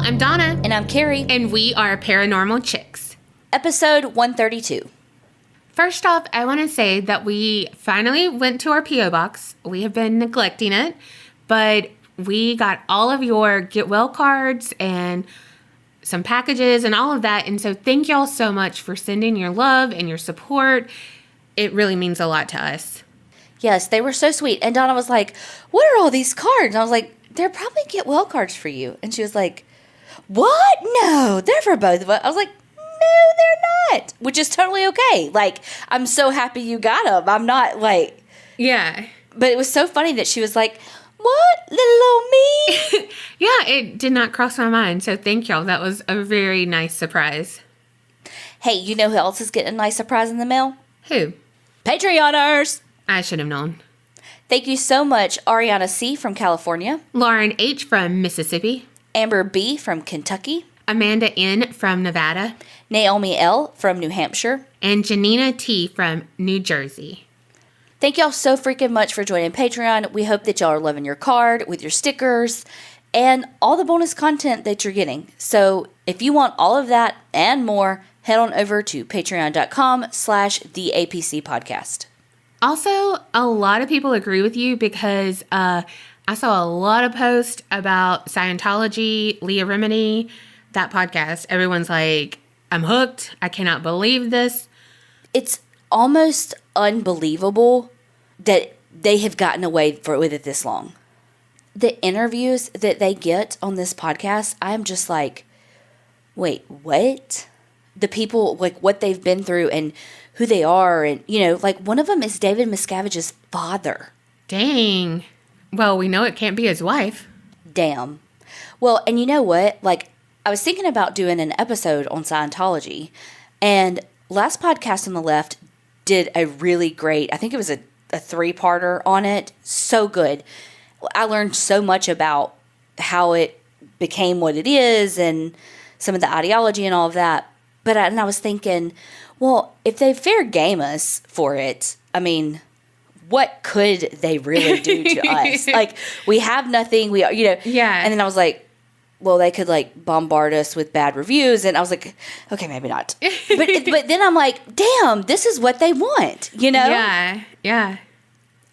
I'm Donna. And I'm Kerri. And we are Paranormal Chicks. Episode 132. First off, I want to say that we finally went to our P.O. box. We have been neglecting it, but we got all of your get well cards and some packages and all of that. And so thank y'all so much for sending your love and your support. It really means a lot to us. Yes, they were so sweet. And Donna was like, what are all these cards? And I was like, they're probably get well cards for you. And she was like, what? No, they're for both of us. I was like, no, they're not. Which is totally okay. Like, I'm so happy you got them. I'm not like... Yeah. But it was so funny that she was like, what? Little old me? Yeah, it did not cross my mind. So thank y'all. That was a very nice surprise. Hey, you know who else is getting a nice surprise in the mail? Who? Patreoners. I should have known. Thank you so much, Ariana C. from California. Lauren H. from Mississippi. Amber B. from Kentucky. Amanda N. from Nevada. Naomi L. from New Hampshire. And Janina T. from New Jersey. Thank y'all so freaking much for joining Patreon. We hope that y'all are loving your card with your stickers and all the bonus content that you're getting. So if you want all of that and more, head on over to patreon.com/theapcpodcast. Also, a lot of people agree with you because I saw a lot of posts about Scientology, Leah Remini, that podcast. Everyone's like, I'm hooked. I cannot believe this. It's almost unbelievable that they have gotten away with it this long. The interviews that they get on this podcast, I'm just like, wait, what? The people, like what they've been through and who they are. And, you know, like one of them is David Miscavige's father. Dang. Well, we know it can't be his wife. Damn. Well, and you know what? Like, I was thinking about doing an episode on Scientology. And last podcast on the left did a really great, I think it was a 3-parter on it. So good. I learned so much about how it became what it is and some of the ideology and all of that. But I was thinking, well, if they fair game us for it, I mean, what could they really do to us? Like, we have nothing. We are, you know. Yeah. And then I was like, well, they could like bombard us with bad reviews. And I was like, okay, maybe not. But then I'm like, damn, this is what they want, you know? Yeah. Yeah.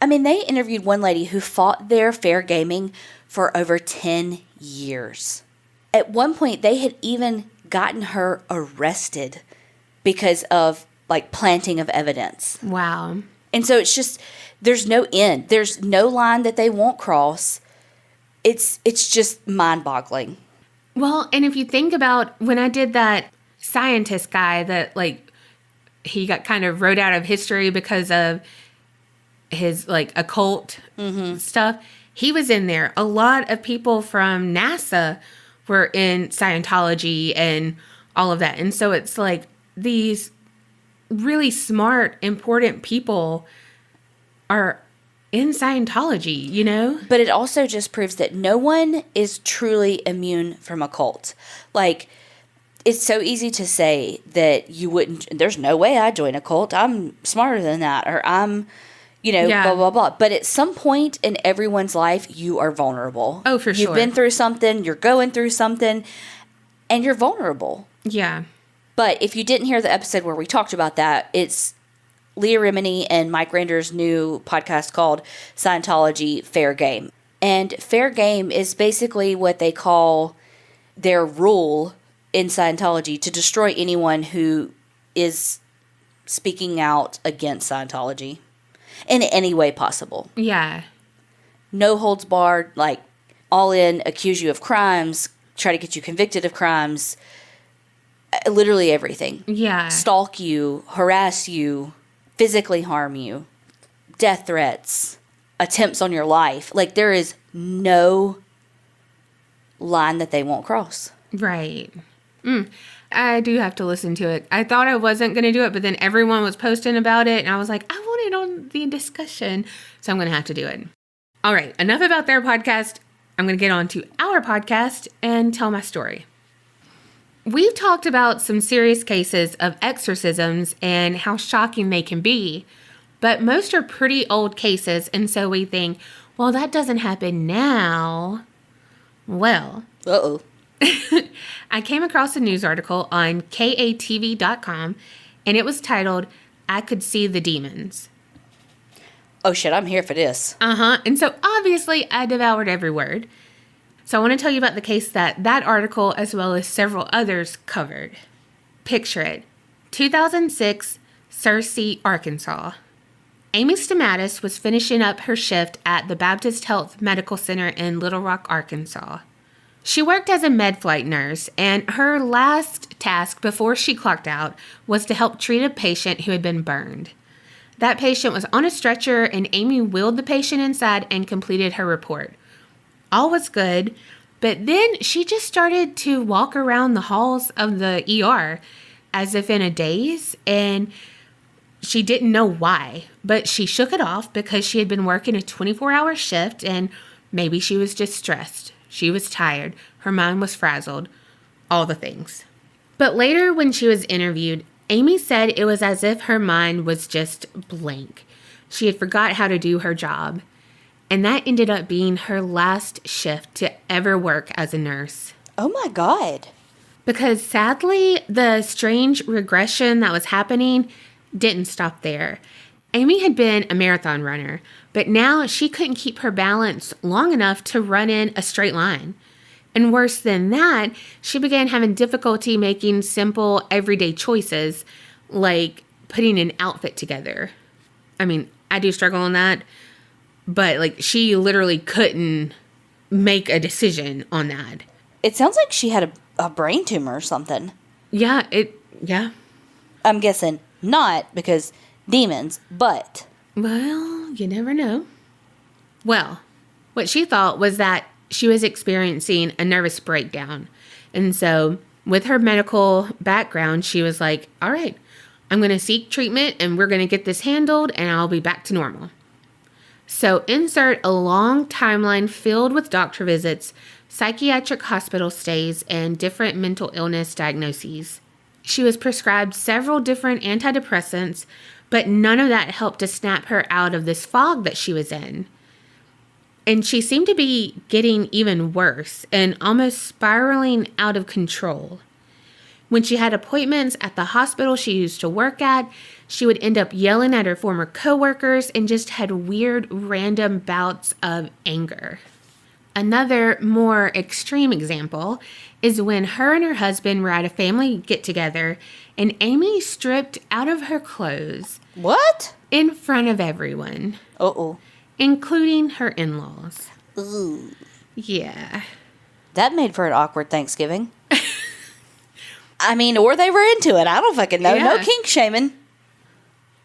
I mean, they interviewed one lady who fought their fair gaming for over 10 years. At one point, they had even gotten her arrested because of like planting of evidence. Wow. And so it's just, there's no end. There's no line that they won't cross. It's just mind-boggling. Well, and if you think about when I did that scientist guy that like he got kind of wrote out of history because of his like occult stuff, he was in there. A lot of people from NASA were in Scientology and all of that. And so it's like these really smart, important people are in Scientology, you know? But it also just proves that no one is truly immune from a cult. Like, it's so easy to say that you wouldn't, there's no way I'd join a cult. I'm smarter than that. Or I'm, you know, blah, blah, blah. But at some point in everyone's life, you are vulnerable. Oh, for sure. You've been through something, you're going through something, and you're vulnerable. Yeah. But if you didn't hear the episode where we talked about that, it's Leah Remini and Mike Rander's new podcast called Scientology Fair Game. And fair game is basically what they call their rule in Scientology to destroy anyone who is speaking out against Scientology in any way possible. Yeah. No holds barred, like all in, accuse you of crimes, try to get you convicted of crimes, literally everything. Yeah. Stalk you, harass you, physically harm you, death threats, attempts on your life. Like, there is no line that they won't cross. Right. I do have to listen to it. I thought I wasn't going to do it, but then everyone was posting about it, and I was like, I want it on the discussion, so I'm going to have to do it. All right, enough about their podcast. I'm going to get on to our podcast and tell my story. We've talked about some serious cases of exorcisms and how shocking they can be, but most are pretty old cases, and so we think, well, that doesn't happen now. Well. Uh-oh. I came across a news article on katv.com, and it was titled, "I Could See the Demons." Oh, shit, I'm here for this. And so obviously I devoured every word. So I want to tell you about the case that article, as well as several others, covered. Picture it. 2006, Searcy, Arkansas. Amy Stamatis was finishing up her shift at the Baptist Health Medical Center in Little Rock, Arkansas. She worked as a med-flight nurse, and her last task before she clocked out was to help treat a patient who had been burned. That patient was on a stretcher, and Amy wheeled the patient inside and completed her report. All was good, but then she just started to walk around the halls of the ER as if in a daze, and she didn't know why, but she shook it off because she had been working a 24-hour shift, and maybe she was just stressed. She was tired. Her mind was frazzled. All the things. But later when she was interviewed, Amy said it was as if her mind was just blank. She had forgot how to do her job. And that ended up being her last shift to ever work as a nurse. Oh my God. Because sadly, the strange regression that was happening didn't stop there. Amy had been a marathon runner, but now she couldn't keep her balance long enough to run in a straight line. And worse than that, she began having difficulty making simple, everyday choices, like putting an outfit together. I mean, I do struggle on that, but like she literally couldn't make a decision on that. It sounds like she had a brain tumor or something. Yeah. I'm guessing not, because demons, but... Well, you never know. Well, what she thought was that she was experiencing a nervous breakdown. And so with her medical background, she was like, all right, I'm going to seek treatment and we're going to get this handled and I'll be back to normal. So insert a long timeline filled with doctor visits, psychiatric hospital stays, and different mental illness diagnoses. She was prescribed several different antidepressants, but none of that helped to snap her out of this fog that she was in. And she seemed to be getting even worse and almost spiraling out of control. When she had appointments at the hospital she used to work at, she would end up yelling at her former coworkers and just had weird, random bouts of anger. Another more extreme example is when her and her husband were at a family get-together and Amy stripped out of her clothes. What? In front of everyone. Uh-oh. Including her in-laws. Ooh. Yeah. That made for an awkward Thanksgiving. I mean, or they were into it. I don't fucking know. Yeah. No kink shaming.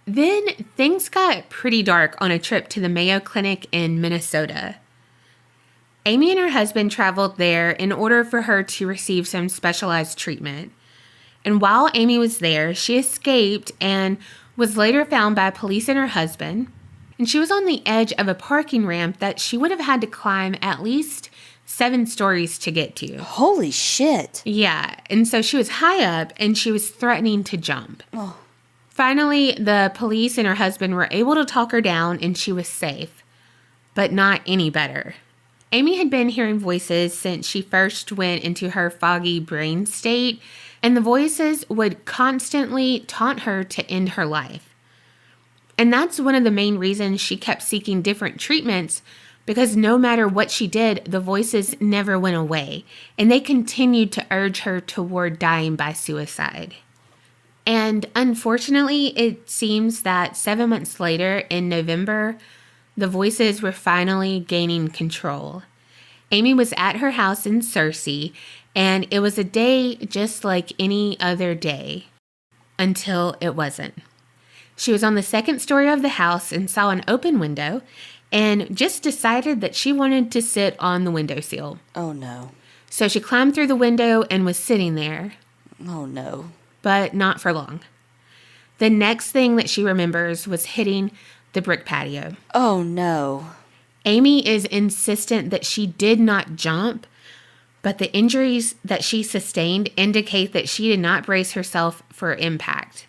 Then things got pretty dark on a trip to the Mayo Clinic in Minnesota. Amy and her husband traveled there in order for her to receive some specialized treatment. And while Amy was there, she escaped and was later found by police and her husband. And she was on the edge of a parking ramp that she would have had to climb at least 7 stories to get to. Holy shit. Yeah. And so she was high up and she was threatening to jump. Oh. Finally, the police and her husband were able to talk her down and she was safe, but not any better. Amy had been hearing voices since she first went into her foggy brain state, and the voices would constantly taunt her to end her life. And that's one of the main reasons she kept seeking different treatments, because no matter what she did, the voices never went away, and they continued to urge her toward dying by suicide. And unfortunately, it seems that 7 months later, in November, the voices were finally gaining control. Amy was at her house in Searcy, and it was a day just like any other day, until it wasn't. She was on the 2nd story of the house and saw an open window, and just decided that she wanted to sit on the windowsill. Oh, no. So she climbed through the window and was sitting there. Oh, no. But not for long. The next thing that she remembers was hitting the brick patio. Oh, no. Amy is insistent that she did not jump, but the injuries that she sustained indicate that she did not brace herself for impact.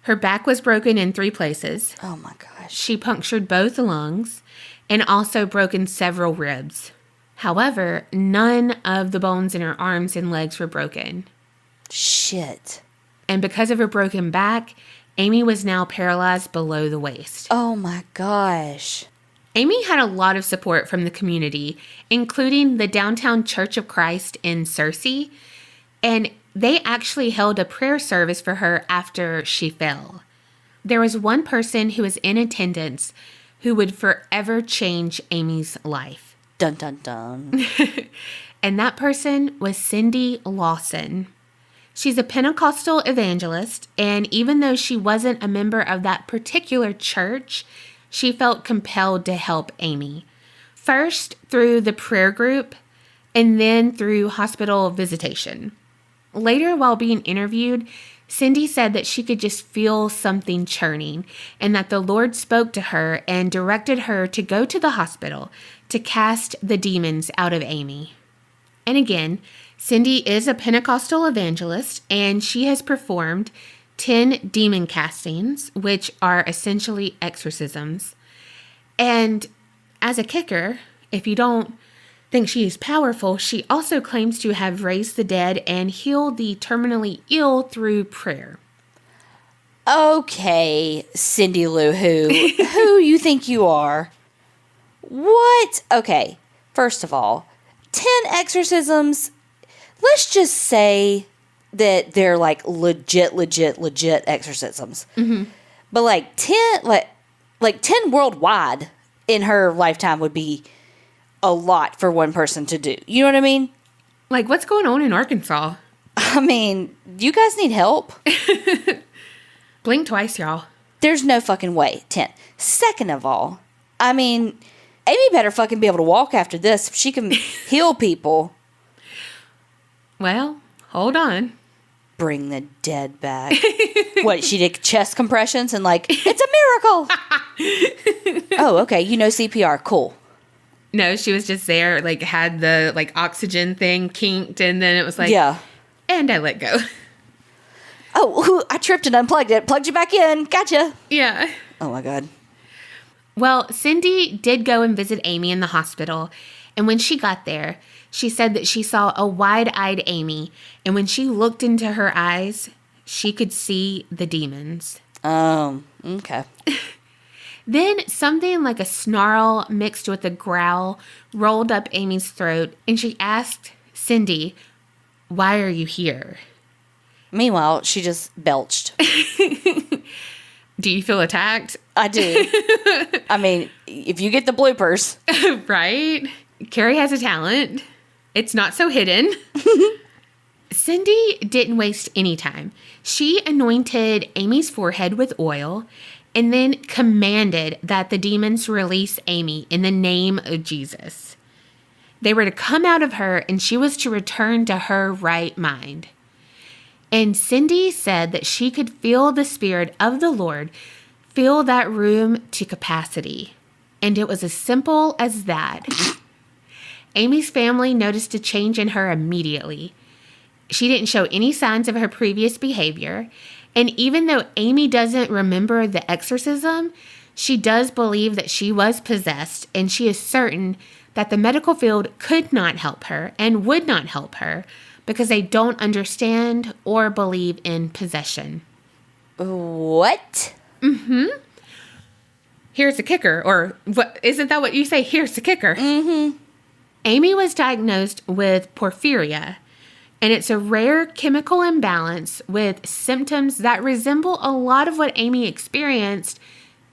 Her back was broken in 3 places. Oh, my gosh. She punctured both lungs and also broken several ribs. However, none of the bones in her arms and legs were broken. Shit. And because of her broken back, Amy was now paralyzed below the waist. Oh my gosh. Amy had a lot of support from the community, including the Downtown Church of Christ in Searcy, and they actually held a prayer service for her after she fell. There was one person who was in attendance who would forever change Amy's life. Dun, dun, dun. And that person was Cindy Lawson. She's a Pentecostal evangelist, and even though she wasn't a member of that particular church, she felt compelled to help Amy. First through the prayer group, and then through hospital visitation. Later, while being interviewed, Cindy said that she could just feel something churning, and that the Lord spoke to her and directed her to go to the hospital to cast the demons out of Amy. And again, Cindy is a Pentecostal evangelist, and she has performed 10 demon castings, which are essentially exorcisms. And as a kicker, if you don't think she is powerful, she also claims to have raised the dead and healed the terminally ill through prayer. Okay, Cindy Lou who you think you are? What? Okay, first of all, 10 exorcisms, let's just say that they're like legit exorcisms. Mm-hmm. But like 10 worldwide in her lifetime would be a lot for one person to do. You know what I mean? Like, what's going on in Arkansas? I mean, you guys need help? Blink twice, y'all. There's no fucking way. 10. Second of all, I mean, Amy better fucking be able to walk after this if she can heal people. Well, hold on. Bring the dead back. What, she did chest compressions and like, it's a miracle. Oh, okay. You know CPR. Cool. No, she was just there, like, had the, like, oxygen thing kinked, and then it was like, yeah. And I let go. Oh, I tripped and unplugged it. Plugged you back in. Gotcha. Yeah. Oh, my God. Well, Cindy did go and visit Amy in the hospital, and when she got there, she said that she saw a wide-eyed Amy, and when she looked into her eyes, she could see the demons. Okay. Then something like a snarl mixed with a growl rolled up Amy's throat, and she asked Cindy, "Why are you here?" Meanwhile, she just belched. Do you feel attacked? I do. I mean, if you get the bloopers. Right? Kerri has a talent. It's not so hidden. Cindy didn't waste any time. She anointed Amy's forehead with oil and then commanded that the demons release Amy in the name of Jesus. They were to come out of her, and she was to return to her right mind. And Cindy said that she could feel the Spirit of the Lord fill that room to capacity. And it was as simple as that. Amy's family noticed a change in her immediately. She didn't show any signs of her previous behavior. And even though Amy doesn't remember the exorcism, she does believe that she was possessed, and she is certain that the medical field could not help her and would not help her because they don't understand or believe in possession. What? Mm-hmm. Here's the kicker, or what? Isn't that what you say? Here's the kicker. Mm-hmm. Amy was diagnosed with porphyria, and it's a rare chemical imbalance with symptoms that resemble a lot of what Amy experienced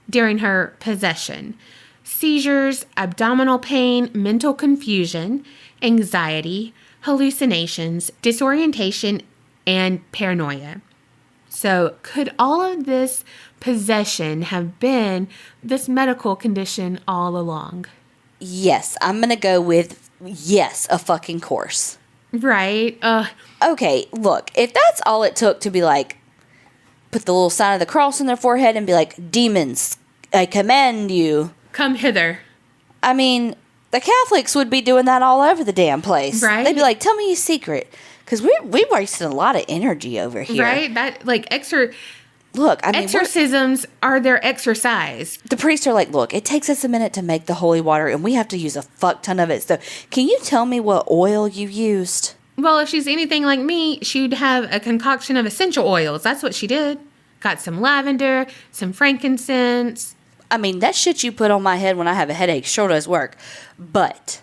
during her possession. Seizures, abdominal pain, mental confusion, anxiety, hallucinations, disorientation, and paranoia. So could all of this possession have been this medical condition all along? Yes, I'm going to go with yes, a fucking course. Right. Okay, look, if that's all it took to be like, put the little sign of the cross on their forehead and be like, demons, I command you. Come hither. I mean, the Catholics would be doing that all over the damn place. Right. They'd be like, tell me your secret. Because we wasted a lot of energy over here. Right? That, like, Look, I mean, exorcisms are their exercise. The priests are like, look, it takes us a minute to make the holy water, and we have to use a fuck ton of it. So can you tell me what oil you used? Well, if she's anything like me, she'd have a concoction of essential oils. That's what she did. Got some lavender, some frankincense. I mean, that shit you put on my head when I have a headache sure does work. But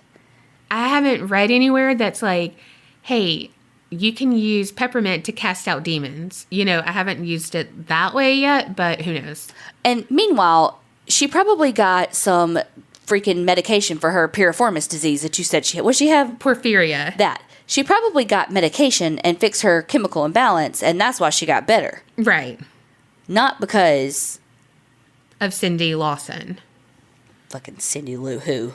I haven't read anywhere that's like, hey, you can use peppermint to cast out demons. You know, I haven't used it that way yet, but who knows? And meanwhile, she probably got some freaking medication for her piriformis disease that you said she had. What she have? Porphyria. That. She probably got medication and fixed her chemical imbalance, and that's why she got better. Right. Not because of Cindy Lawson. Fucking Cindy Lou Who.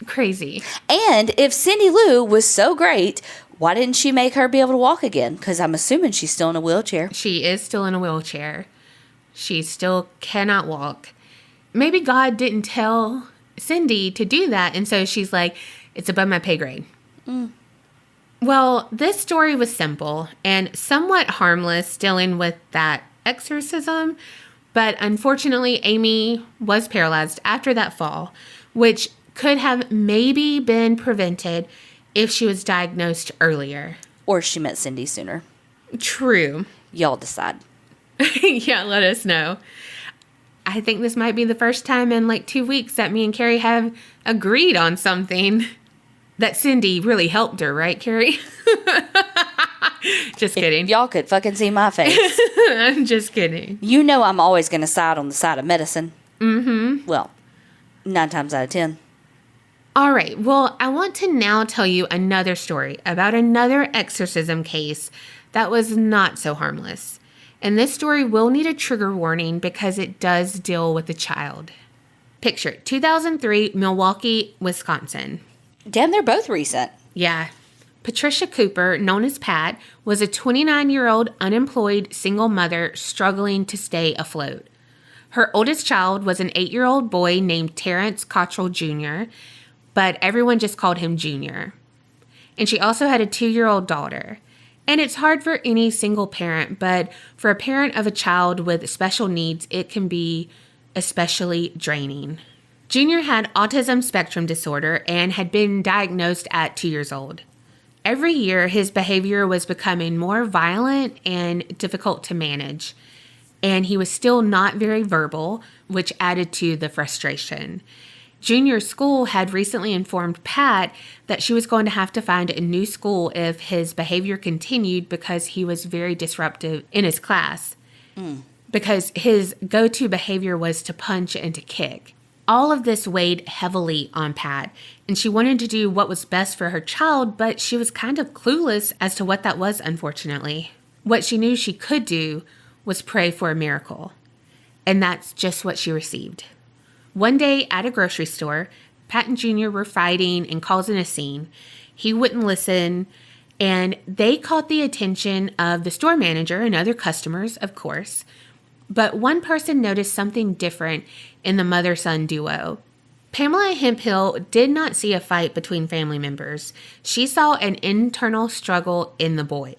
Crazy. And if Cindy Lou was so great, why didn't she make her be able to walk again? Because I'm assuming she's still in a wheelchair. She is still in a wheelchair. She still cannot walk. Maybe God didn't tell Cindy to do that, and so she's like, it's above my pay grade. Well, this story was simple and somewhat harmless, dealing with that exorcism, but unfortunately, Amy was paralyzed after that fall, which could have maybe been prevented if she was diagnosed earlier. Or she met Cindy sooner. True. Y'all decide. Yeah, let us know. I think this might be the first time in like 2 weeks that me and Kerri have agreed on something. That Cindy really helped her, right, Kerri? Just kidding. If y'all could fucking see my face. I'm just kidding. You know I'm always going to side on the side of medicine. Mm-hmm. Well, 9 times out of 10. All right. Well, I want to now tell you another story about another exorcism case that was not so harmless. And this story will need a trigger warning because it does deal with a child. Picture it, 2003, Milwaukee, Wisconsin. Damn, they're both recent. Yeah. Patricia Cooper, known as Pat, was a 29-year-old unemployed single mother struggling to stay afloat. Her oldest child was an 8-year-old boy named Terrence Cottrell Jr., but everyone just called him Junior. And she also had a 2-year-old daughter. And it's hard for any single parent, but for a parent of a child with special needs, it can be especially draining. Junior had autism spectrum disorder and had been diagnosed at 2 years old. Every year, his behavior was becoming more violent and difficult to manage, and he was still not very verbal, which added to the frustration. Junior's school had recently informed Pat that she was going to have to find a new school if his behavior continued because he was very disruptive in his class. Because his go-to behavior was to punch and to kick. All of this weighed heavily on Pat, and she wanted to do what was best for her child, but she was kind of clueless as to what that was, unfortunately. What she knew she could do was pray for a miracle, and that's just what she received. One day at a grocery store, Pat and Junior were fighting and causing a scene. He wouldn't listen, and they caught the attention of the store manager and other customers, of course. But one person noticed something different in the mother-son duo. Pamela Hemphill did not see a fight between family members. She saw an internal struggle in the boy.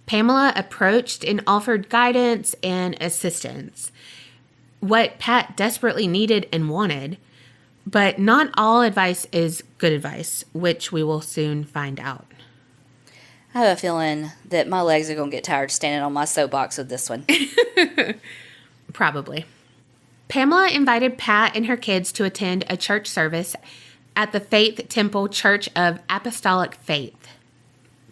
Pamela approached and offered guidance and assistance, what Pat desperately needed and wanted. But not all advice is good advice, which we will soon find out. I have a feeling that my legs are going to get tired standing on my soapbox with this one. Probably. Pamela invited Pat and her kids to attend a church service at the Faith Temple Church of Apostolic Faith.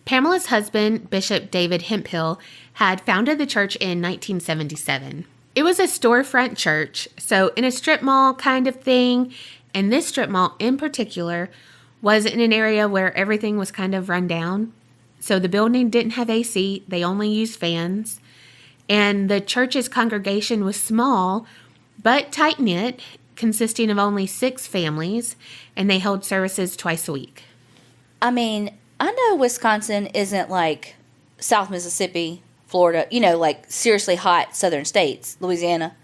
Pamela's husband, Bishop David Hemphill, had founded the church in 1977. It was a storefront church, so in a strip mall kind of thing, and this strip mall in particular was in an area where everything was kind of run down. So the building didn't have AC, they only used fans, and the church's congregation was small, but tight-knit, consisting of only 6 families, and they held services twice a week. I mean, I know Wisconsin isn't like South Mississippi, Florida, like seriously hot southern states, Louisiana,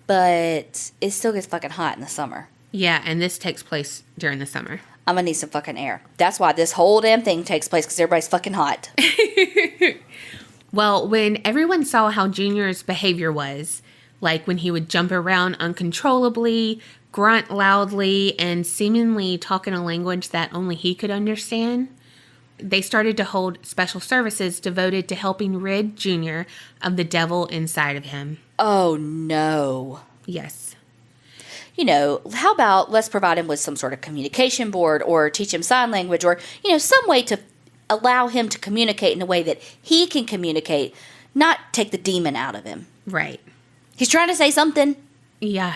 but it still gets fucking hot in the summer. Yeah, and this takes place during the summer. I'm going to need some fucking air. That's why this whole damn thing takes place, because everybody's fucking hot. Well, when everyone saw how Junior's behavior was, like when he would jump around uncontrollably, grunt loudly, and seemingly talk in a language that only he could understand, they started to hold special services devoted to helping rid Junior of the devil inside of him. Oh, no. Yes. You know, how about let's provide him with some sort of communication board or teach him sign language or, some way to allow him to communicate in a way that he can communicate, not take the demon out of him. Right. He's trying to say something. Yeah.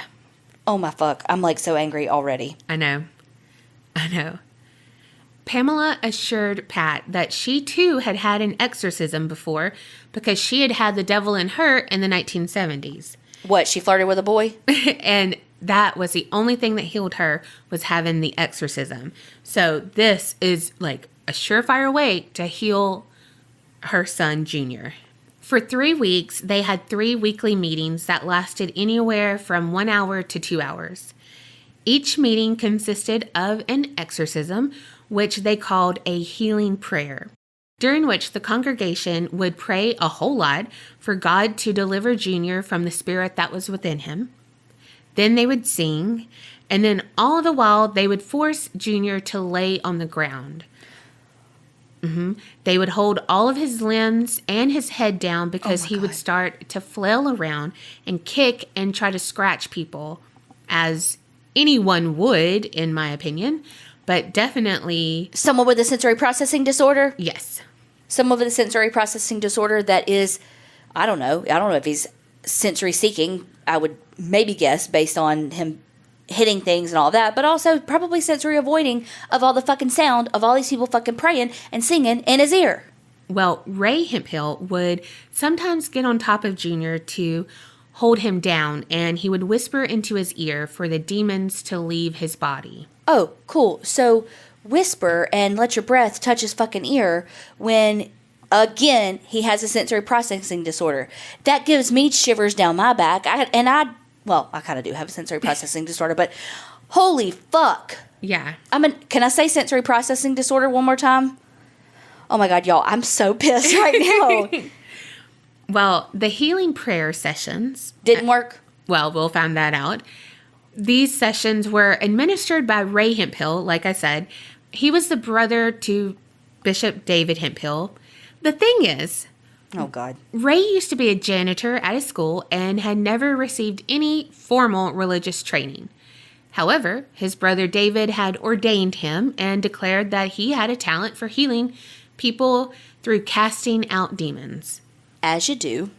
Oh, my fuck. I'm like so angry already. I know. Pamela assured Pat that she too had had an exorcism before because she had had the devil in her in the 1970s. What, she flirted with a boy? And that was the only thing that healed her, was having the exorcism. So this is like a surefire way to heal her son, Junior. For 3 weeks, they had 3 weekly meetings that lasted anywhere from 1 hour to 2 hours. Each meeting consisted of an exorcism, which they called a healing prayer, during which the congregation would pray a whole lot for God to deliver Junior from the spirit that was within him. Then they would sing, and then all the while they would force Junior to lay on the ground. They would hold all of his limbs and his head down because he would start to flail around and kick and try to scratch people, as anyone would, in my opinion, but definitely... Someone with a sensory processing disorder? Yes. Someone with a sensory processing disorder that is, I don't know if he's sensory seeking. I would maybe guess based on him hitting things and all that, but also probably sensory avoiding of all the fucking sound of all these people fucking praying and singing in his ear. Well, Ray Hemphill would sometimes get on top of Junior to hold him down, and he would whisper into his ear for the demons to leave his body. Oh, cool. So whisper and let your breath touch his fucking ear when, again, he has a sensory processing disorder. That gives me shivers down my back. I kind of do have a sensory processing disorder, but holy fuck. Yeah. Can I say sensory processing disorder one more time? Oh my God, y'all, I'm so pissed right now. Well, the healing prayer sessions... Didn't work? Well, we'll find that out. These sessions were administered by Ray Hemphill, like I said. He was the brother to Bishop David Hemphill. The thing is... Oh, God. Ray used to be a janitor at a school and had never received any formal religious training. However, his brother David had ordained him and declared that he had a talent for healing people through casting out demons. As you do.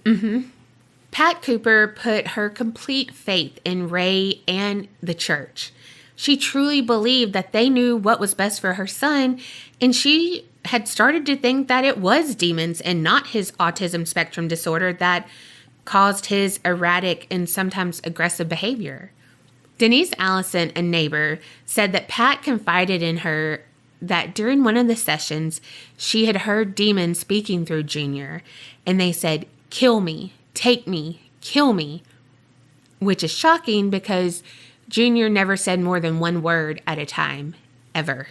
Pat Cooper put her complete faith in Ray and the church. She truly believed that they knew what was best for her son, and she had started to think that it was demons and not his autism spectrum disorder that caused his erratic and sometimes aggressive behavior. Denise Allison, a neighbor, said that Pat confided in her that during one of the sessions, she had heard demons speaking through Junior, and they said, "Kill me, take me, kill me," which is shocking because Junior never said more than one word at a time, ever.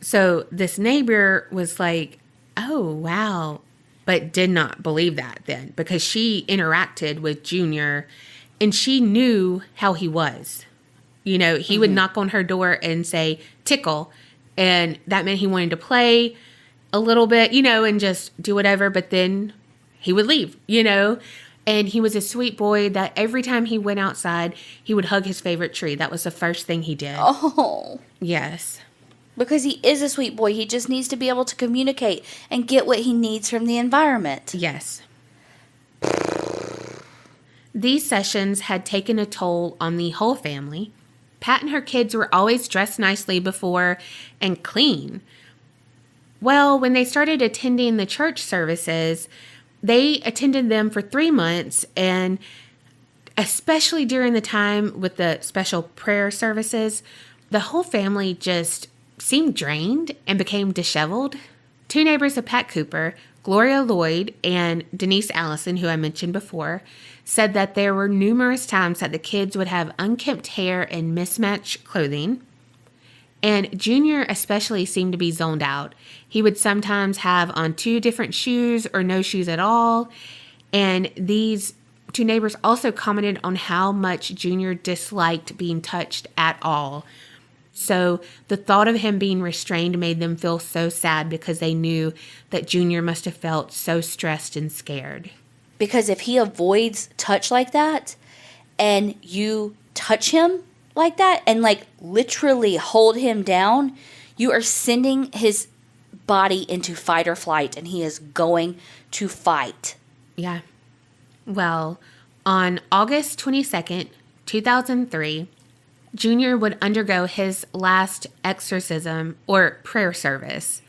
So this neighbor was like, oh, wow, but did not believe that then because she interacted with Junior and she knew how he was. He would knock on her door and say, tickle, and that meant he wanted to play a little bit, and just do whatever, but then he would leave, And he was a sweet boy that every time he went outside, he would hug his favorite tree. That was the first thing he did. Oh. Yes. Because he is a sweet boy. He just needs to be able to communicate and get what he needs from the environment. Yes. These sessions had taken a toll on the whole family. Pat and her kids were always dressed nicely before and clean. Well, when they started attending the church services, they attended them for 3 months, and especially during the time with the special prayer services, the whole family just seemed drained and became disheveled. 2 neighbors of Pat Cooper, Gloria Lloyd and Denise Allison, who I mentioned before, said that there were numerous times that the kids would have unkempt hair and mismatched clothing. And Junior especially seemed to be zoned out. He would sometimes have on 2 different shoes or no shoes at all. And these 2 neighbors also commented on how much Junior disliked being touched at all. So the thought of him being restrained made them feel so sad because they knew that Junior must have felt so stressed and scared. Because if he avoids touch like that and you touch him like that and like literally hold him down, you are sending his body into fight or flight and he is going to fight. Yeah. Well, on August 22nd, 2003, Junior would undergo his last exorcism or prayer service.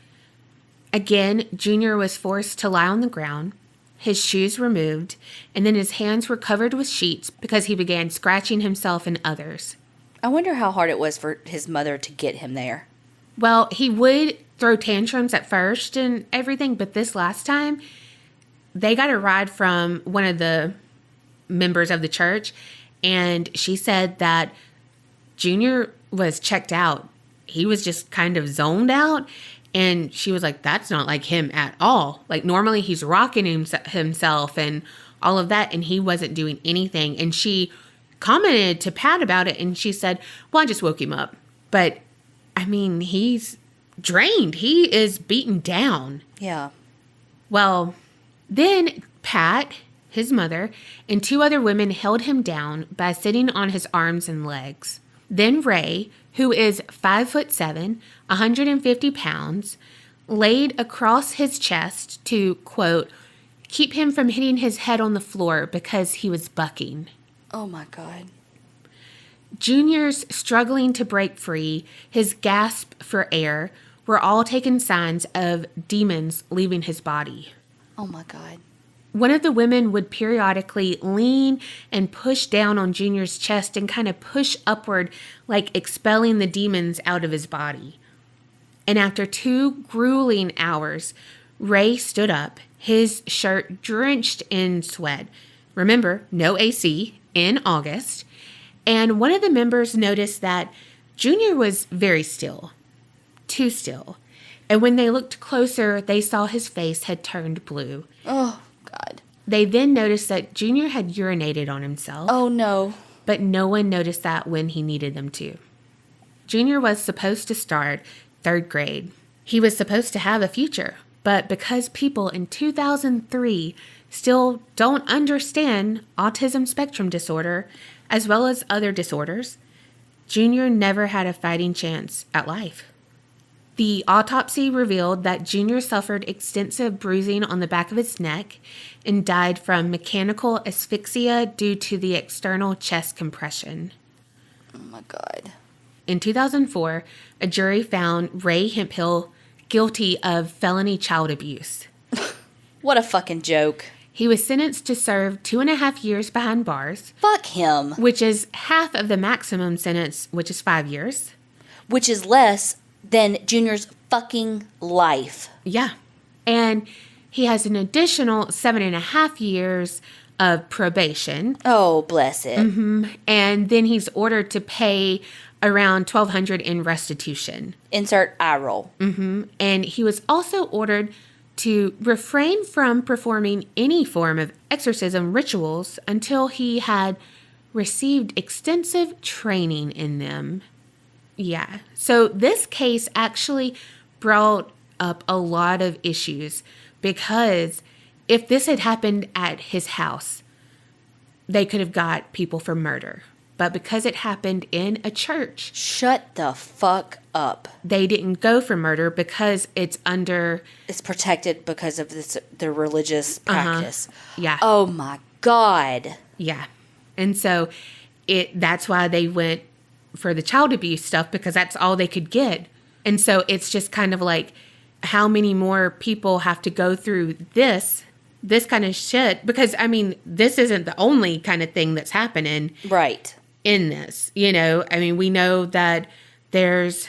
Again, Junior was forced to lie on the ground, his shoes removed, and then his hands were covered with sheets because he began scratching himself and others. I wonder how hard it was for his mother to get him there. Well, he would throw tantrums at first and everything, but this last time, they got a ride from one of the members of the church, and she said that Junior was checked out. He was just kind of zoned out, and she was like, that's not like him at all. Like, normally he's rocking himself and all of that, and he wasn't doing anything. And she commented to Pat about it, and she said, well, I just woke him up. But, I mean, he's drained. He is beaten down. Yeah. Well, then Pat, his mother, and 2 other women held him down by sitting on his arms and legs. Then Ray, who is 5'7", 150 pounds, laid across his chest to, quote, keep him from hitting his head on the floor because he was bucking. Oh my God. Junior's struggling to break free, his gasp for air, were all taken signs of demons leaving his body. Oh my God. One of the women would periodically lean and push down on Junior's chest and kind of push upward, like expelling the demons out of his body. And after 2 grueling hours, Ray stood up, his shirt drenched in sweat. Remember, no AC in August. And one of the members noticed that Junior was very still, too still. And when they looked closer, they saw his face had turned blue. Oh, God. They then noticed that Junior had urinated on himself. Oh, no. But no one noticed that when he needed them to. Junior was supposed to start 3rd grade. He was supposed to have a future. But because people in 2003 still don't understand autism spectrum disorder, as well as other disorders, Junior never had a fighting chance at life. The autopsy revealed that Junior suffered extensive bruising on the back of his neck and died from mechanical asphyxia due to the external chest compression. Oh my God. In 2004, a jury found Ray Hemphill guilty of felony child abuse. What a fucking joke. He was sentenced to serve 2.5 years behind bars. Fuck him. Which is half of the maximum sentence, which is 5 years. Which is less than Junior's fucking life. Yeah. And he has an additional 7.5 years of probation. Oh, bless it. Mm-hmm. And then he's ordered to pay around $1,200 in restitution. Insert eye roll. Mm-hmm. And he was also ordered to refrain from performing any form of exorcism rituals until he had received extensive training in them. Yeah. So this case actually brought up a lot of issues because if this had happened at his house, they could have got people for murder. But because it happened in a church, shut the fuck up. They didn't go for murder because it's protected because of the religious practice. Yeah. Oh my God. Yeah. And so that's why they went for the child abuse stuff, because that's all they could get. And so it's just kind of like, how many more people have to go through this kind of shit? Because, I mean, this isn't the only kind of thing that's happening. Right. In this, you know, I mean, we know that there's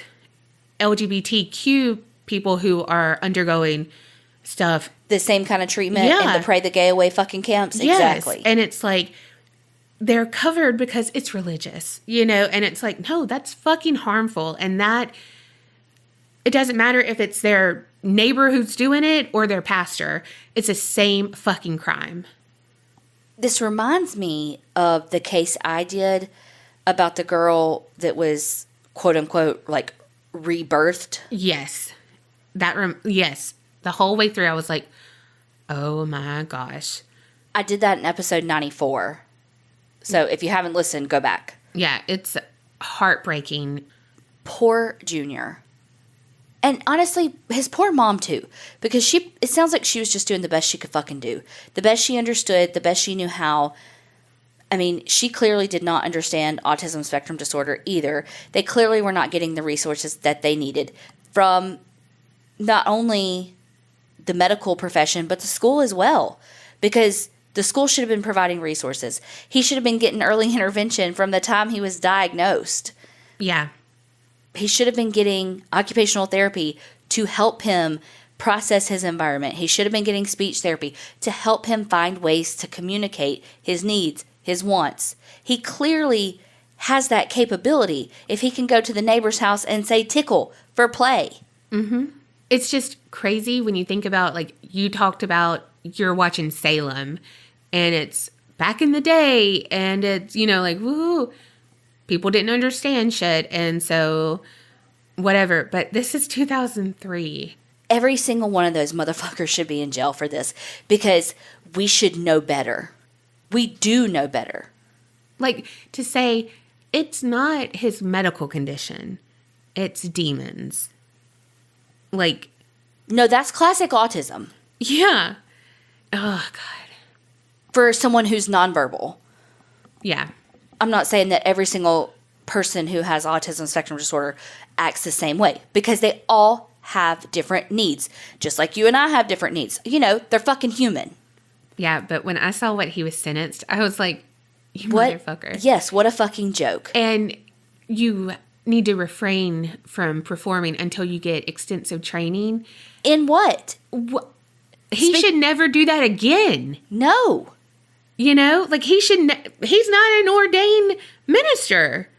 LGBTQ people who are undergoing stuff. The same kind of treatment in the Pray the Gay Away fucking camps. Yes. Exactly. And it's like, they're covered because it's religious, you know, and it's like, no, that's fucking harmful. And that It doesn't matter if it's their neighbor who's doing it or their pastor. It's the same fucking crime. This reminds me of the case I did about the girl that was, quote unquote, like rebirthed. Yes. Yes. The whole way through, I was like, oh my gosh. I did that in episode 94. So if you haven't listened, go back. Yeah, it's heartbreaking. Poor Junior. And honestly, his poor mom too. Because it sounds like she was just doing the best she could fucking do. The best she understood, the best she knew how. I mean, she clearly did not understand autism spectrum disorder either. They clearly were not getting the resources that they needed from not only the medical profession, but the school as well. Because the school should have been providing resources. He should have been getting early intervention from the time he was diagnosed. Yeah. He should have been getting occupational therapy to help him process his environment. He should have been getting speech therapy to help him find ways to communicate his needs, his wants. He clearly has that capability if he can go to the neighbor's house and say tickle for play. Mm-hmm. It's just crazy when you think about, like, you talked about you're watching Salem and it's back in the day and it's, like, woo, people didn't understand shit. And so whatever, but this is 2003. Every single one of those motherfuckers should be in jail for this because we should know better. We do know better. Like, to say it's not his medical condition, it's demons. Like, no, that's classic autism. Yeah. Oh, God. For someone who's nonverbal. Yeah. I'm not saying that every single person who has autism spectrum disorder acts the same way because they all have different needs. Just like you and I have different needs. They're fucking human. Yeah, but when I saw what he was sentenced, I was like, you motherfucker. Yes, what a fucking joke. And you need to refrain from performing until you get extensive training. In what? He should never do that again. No. Like he's not an ordained minister.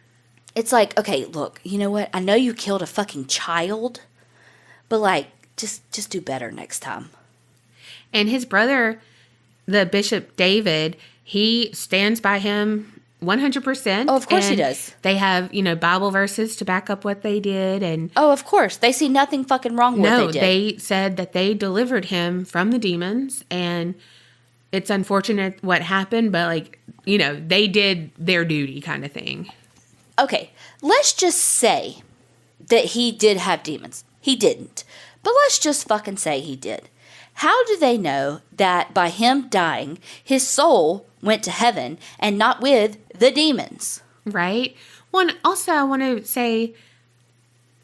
It's like, okay, look, you know what? I know you killed a fucking child, but like, just do better next time. And his brother, the Bishop David, he stands by him 100%. Oh, of course he does. They have, Bible verses to back up what they did. And oh, of course. They see nothing fucking wrong with what they did. No, they said that they delivered him from the demons. And it's unfortunate what happened, but they did their duty kind of thing. Okay, let's just say that he did have demons. He didn't. But let's just fucking say he did. How do they know that by him dying, his soul went to heaven and not with the demons? Right. Well, and also I want to say,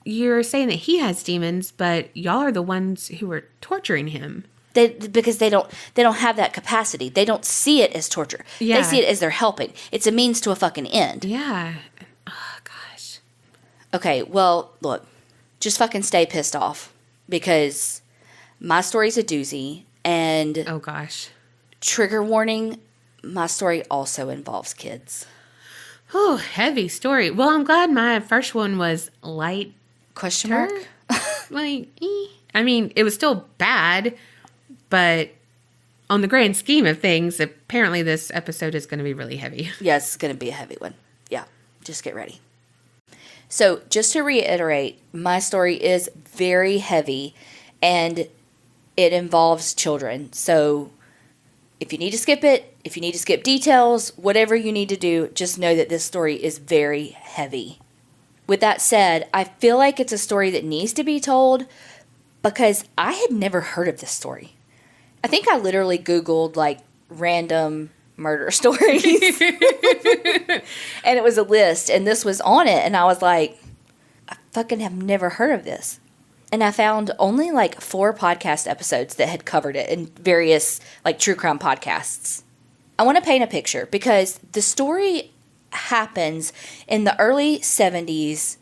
you're saying that he has demons, but y'all are the ones who were torturing him. Because they don't have that capacity. They don't see it as torture. Yeah. They see it as they're helping. It's a means to a fucking end. Yeah. Oh, gosh. Okay, well, look. Just fucking stay pissed off. Because my story's a doozy. And oh, gosh. Trigger warning, my story also involves kids. Oh, heavy story. Well, I'm glad my first one was light. Question mark? I mean, it was still bad. But on the grand scheme of things, apparently this episode is going to be really heavy. Yeah, it's going to be a heavy one. Yeah, just get ready. So just to reiterate, my story is very heavy and it involves children. So if you need to skip it, if you need to skip details, whatever you need to do, just know that this story is very heavy. With that said, I feel like it's a story that needs to be told because I had never heard of this story. I think I literally Googled random murder stories and it was a list and this was on it and I was like, I fucking have never heard of this. And I found only 4 podcast episodes that had covered it in various true crime podcasts. I want to paint a picture because the story happens in the early 70s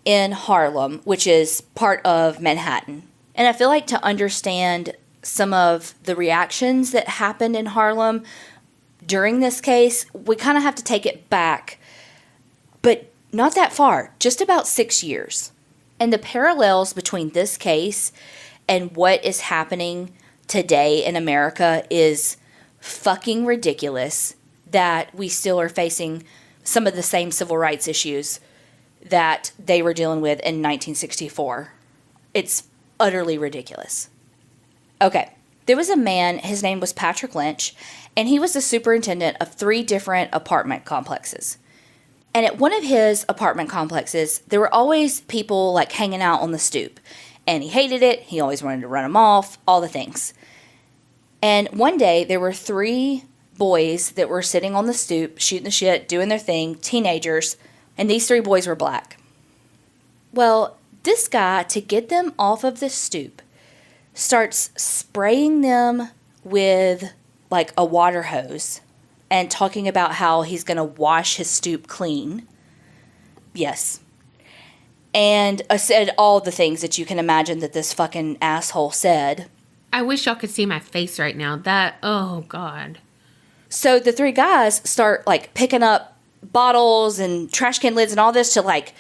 in Harlem, which is part of Manhattan. And I feel like to understand some of the reactions that happened in Harlem during this case, we kind of have to take it back, but not that far, just about 6 years. And the parallels between this case and what is happening today in America is fucking ridiculous, that we still are facing some of the same civil rights issues that they were dealing with in 1964. It's utterly ridiculous. Okay, there was a man, his name was Patrick Lynch, and he was the superintendent of 3 different apartment complexes. And at one of his apartment complexes, there were always people like hanging out on the stoop. And he hated it. He always wanted to run them off, all the things. And one day, there were 3 boys that were sitting on the stoop, shooting the shit, doing their thing, teenagers. And these 3 boys were black. Well, this guy, to get them off of the stoop, starts spraying them with like a water hose and talking about how he's going to wash his stoop clean. Yes. And said all the things that you can imagine that this fucking asshole said. I wish y'all could see my face right now. Oh, God. So the 3 guys start, like, picking up bottles and trash can lids and all this to, like,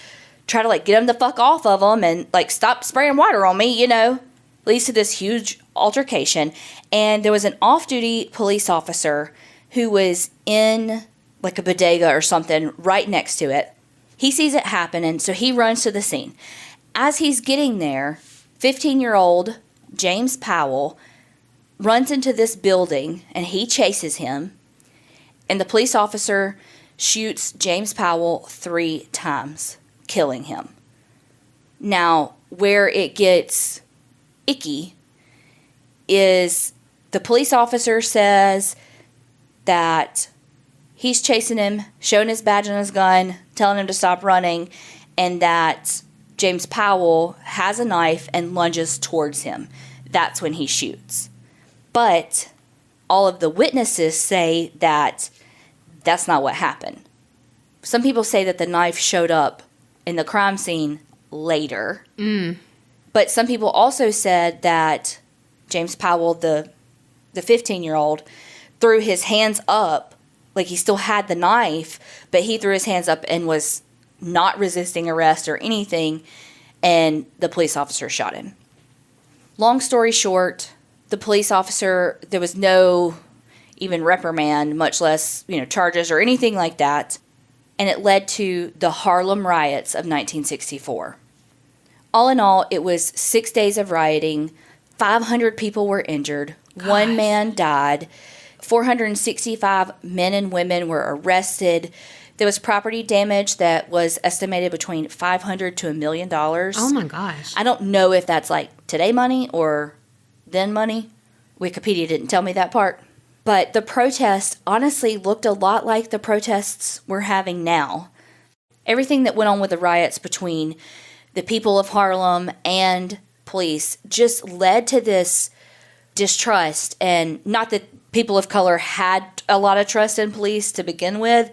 try to, like, get them the fuck off of them and, like, stop spraying water on me, you know. Leads to this huge altercation. And there was an off-duty police officer who was in, like, a bodega or something right next to it. He sees it happen, and so he runs to the scene. As he's getting there, 15-year-old James Powell runs into this building, and he chases him. And the police officer shoots James Powell 3 times, killing him. Now, where it gets icky is the police officer says that he's chasing him, showing his badge and his gun, telling him to stop running, and that James Powell has a knife and lunges towards him. That's when he shoots. But all of the witnesses say that that's not what happened. Some people say that the knife showed up in the crime scene later. But some people also said that James Powell, the 15-year-old, threw his hands up, like he still had the knife, but he threw his hands up and was not resisting arrest or anything, and the police officer shot him. Long story short, the police officer, there was no even reprimand, much less, charges or anything like that, and it led to the Harlem riots of 1964. All in all, it was 6 days of rioting, 500 people were injured, Gosh. 1 man died, 465 men and women were arrested. There was property damage that was estimated between $500 to $1 million. Oh my gosh. I don't know if that's like today money or then money. Wikipedia didn't tell me that part. But the protest honestly looked a lot like the protests we're having now. Everything that went on with the riots between the people of Harlem and police just led to this distrust. And not that people of color had a lot of trust in police to begin with,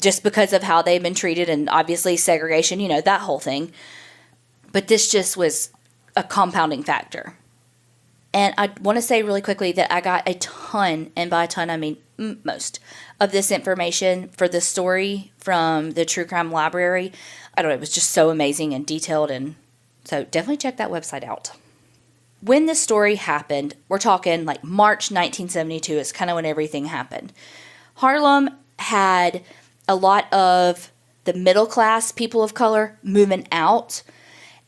just because of how they've been treated and obviously segregation, that whole thing. But this just was a compounding factor. And I want to say really quickly that I got a ton, and by a ton I mean most, of this information for this story from the True Crime Library. I don't know, it was just so amazing and detailed, and so definitely check that website out. When this story happened, we're talking like March 1972 is kind of when everything happened. Harlem had a lot of the middle class people of color moving out,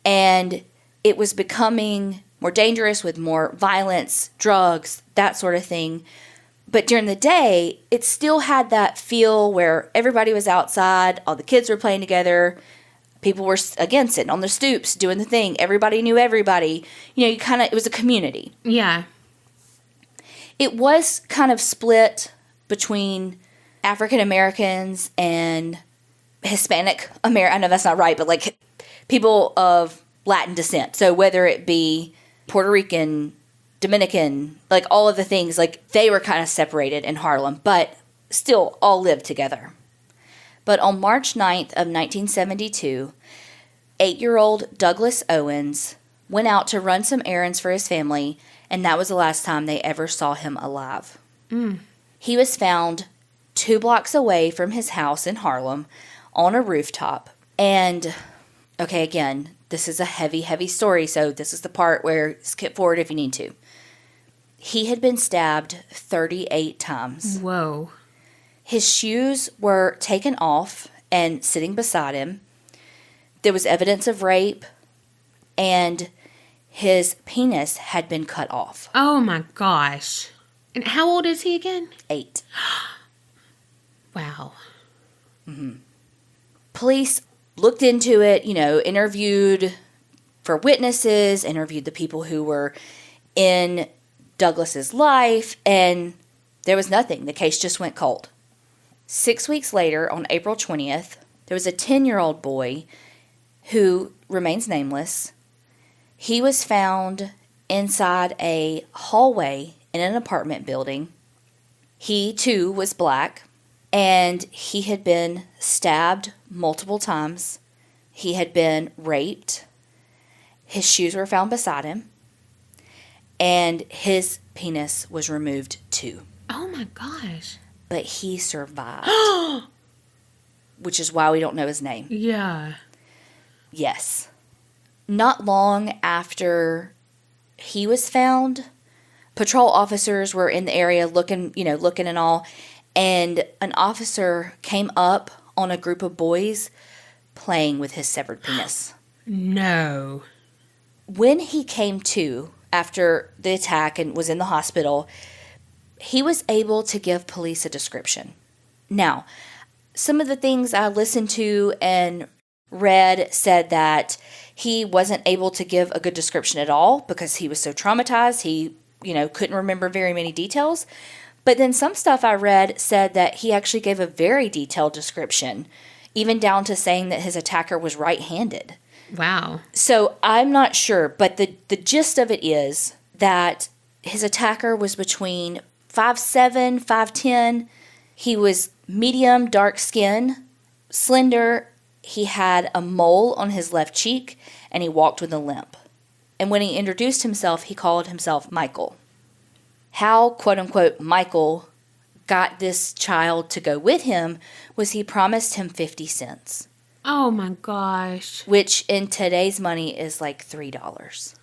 and it was becoming more dangerous with more violence, drugs, that sort of thing. But during the day, it still had that feel where everybody was outside, all the kids were playing together, people were, again, sitting on the stoops, doing the thing. Everybody knew everybody. It was a community. Yeah. It was kind of split between African Americans and Hispanic Americans. I know that's not right, but like people of Latin descent. So whether it be Puerto Rican, Dominican, like all of the things, like they were kind of separated in Harlem, but still all lived together. But on March 9th of 1972, 8-year-old Douglas Owens went out to run some errands for his family, and that was the last time they ever saw him alive. He was found 2 blocks away from his house in Harlem on a rooftop, and Okay, again, this is a heavy, heavy story, so this is the part where skip forward if you need to. He had been stabbed 38 times. Whoa. His shoes were taken off and sitting beside him. There was evidence of rape, and his penis had been cut off. Oh my gosh. And how old is he again? 8. Wow. Police looked into it, interviewed for witnesses, interviewed the people who were in Douglas's life, and there was nothing. The case just went cold. 6 weeks later, on April 20th, there was a 10-year-old boy who remains nameless. He was found inside a hallway in an apartment building. He, too, was black, and he had been stabbed multiple times. He had been raped. His shoes were found beside him, and his penis was removed, too. Oh my gosh. But he survived, which is why we don't know his name. Yeah. Yes. Not long after he was found, patrol officers were in the area looking and all, and an officer came up on a group of boys playing with his severed penis. No. When he came to after the attack and was in the hospital, he was able to give police a description. Now, some of the things I listened to and read said that he wasn't able to give a good description at all because he was so traumatized. He, couldn't remember very many details. But then some stuff I read said that he actually gave a very detailed description, even down to saying that his attacker was right-handed. Wow. So I'm not sure, but the gist of it is that his attacker was between 5'7", 5'10". He was medium dark skin, slender. He had a mole on his left cheek, and he walked with a limp. And when he introduced himself, he called himself Michael. How, quote-unquote, Michael got this child to go with him was he promised him 50 cents. Oh my gosh. Which in today's money is like $3.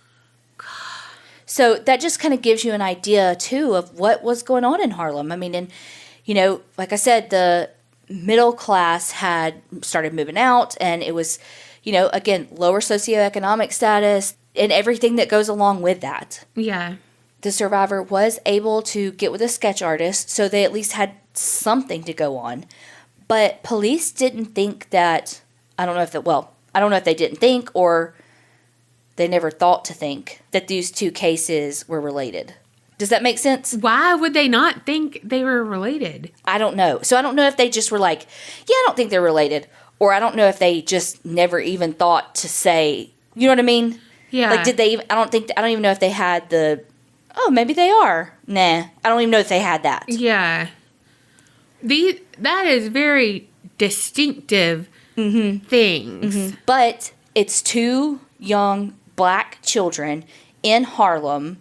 So that just kind of gives you an idea, too, of what was going on in Harlem. I mean, and, like I said, the middle class had started moving out, and it was, again, lower socioeconomic status and everything that goes along with that. Yeah. The survivor was able to get with a sketch artist, so they at least had something to go on. But police didn't think that, I don't know if they didn't think or they never thought to think that these two cases were related. Does that make sense? Why would they not think they were related? I don't know. So I don't know if they just were like, yeah, I don't think they're related. Or I don't know if they just never even thought to say, you know what I mean? Yeah. Like, did they, I don't even know if they had maybe they are. Nah, I don't even know if they had that. Yeah. That is very distinctive things. Mm-hmm. But it's two young black children in Harlem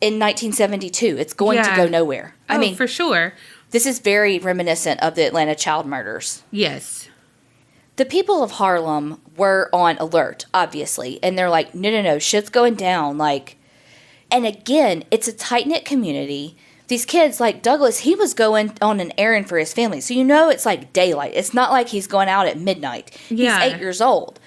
in 1972. It's going to go nowhere. I mean, for sure. This is very reminiscent of the Atlanta child murders. Yes. The people of Harlem were on alert, obviously, and they're like, no, shit's going down. And again, it's a tight-knit community. These kids, like Douglas, he was going on an errand for his family. So it's like daylight. It's not like he's going out at midnight. Yeah. He's 8 years old.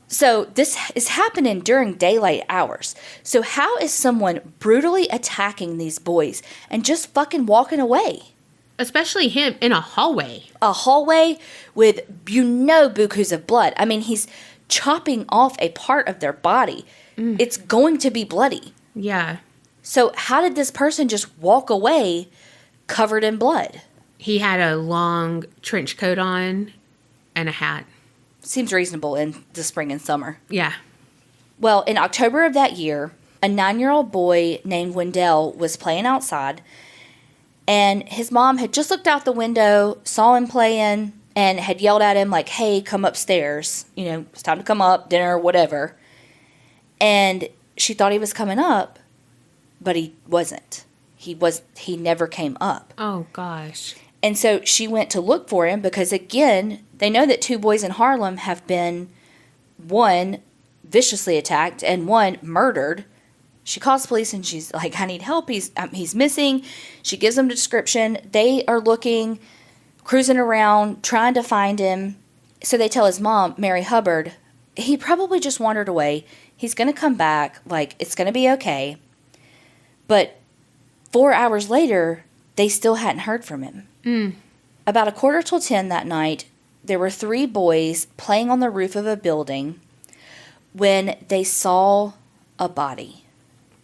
So this is happening during daylight hours. So how is someone brutally attacking these boys and just fucking walking away? Especially him in a hallway. A hallway with, bukus of blood. I mean, he's chopping off a part of their body. It's going to be bloody. Yeah. So how did this person just walk away covered in blood? He had a long trench coat on and a hat. Seems reasonable in the spring and summer. Yeah. Well, in October of that year, a 9-year-old boy named Wendell was playing outside, and his mom had just looked out the window, saw him playing, and had yelled at him like, hey, come upstairs. It's time to come up, dinner, whatever. And she thought he was coming up, but he wasn't. He never came up. Oh, gosh. And so she went to look for him because, again, they know that two boys in Harlem have been one viciously attacked and one murdered. She calls police and she's like, I need help. He's missing. She gives them the description. They are looking, cruising around, trying to find him. So they tell his mom, Mary Hubbard, he probably just wandered away. He's going to come back. Like, it's going to be okay. But 4 hours later, they still hadn't heard from him. About 9:45 that night, there were 3 boys playing on the roof of a building when they saw a body.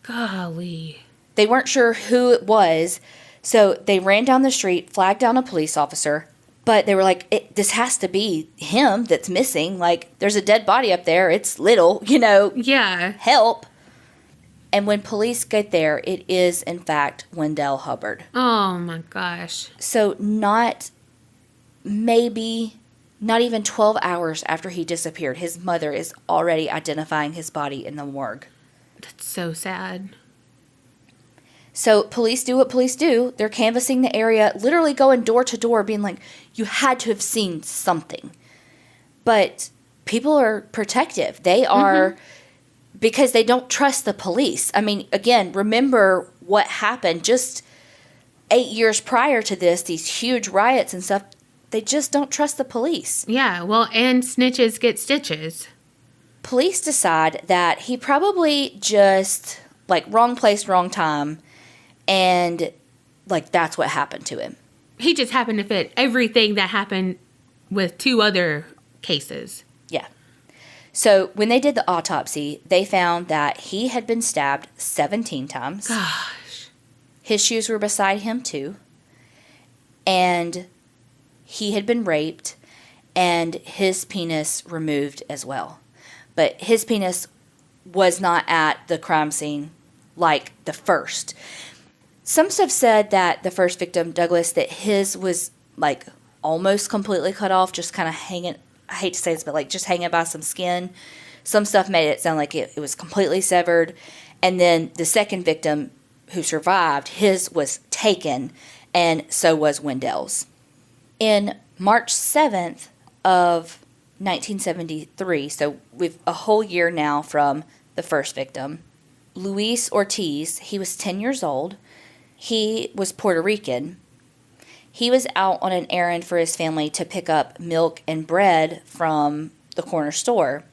Golly. They weren't sure who it was, so they ran down the street, flagged down a police officer, but they were like, this has to be him that's missing. Like, there's a dead body up there. It's little, Yeah. Help. And when police get there, it is, in fact, Wendell Hubbard. Oh, my gosh. So not even 12 hours after he disappeared, his mother is already identifying his body in the morgue. That's so sad. So police do what police do. They're canvassing the area, literally going door to door, being like, you had to have seen something. But people are protective. They are, because they don't trust the police. I mean, again, remember what happened just 8 years prior to this, these huge riots and stuff. They just don't trust the police. Yeah, well, and snitches get stitches. Police decide that he probably just, wrong place, wrong time, and, that's what happened to him. He just happened to fit everything that happened with 2 other cases. Yeah. So when they did the autopsy, they found that he had been stabbed 17 times. Gosh. His shoes were beside him, too. And he had been raped, and his penis removed as well. But his penis was not at the crime scene like the first. Some stuff said that the first victim, Douglas, that his was almost completely cut off, just kind of hanging, I hate to say this, but just hanging by some skin. Some stuff made it sound like it was completely severed. And then the second victim who survived, his was taken, and so was Wendell's. In March 7th of 1973, so we've a whole year now from the first victim, Luis Ortiz, he was 10 years old. He was Puerto Rican. He was out on an errand for his family to pick up milk and bread from the corner store,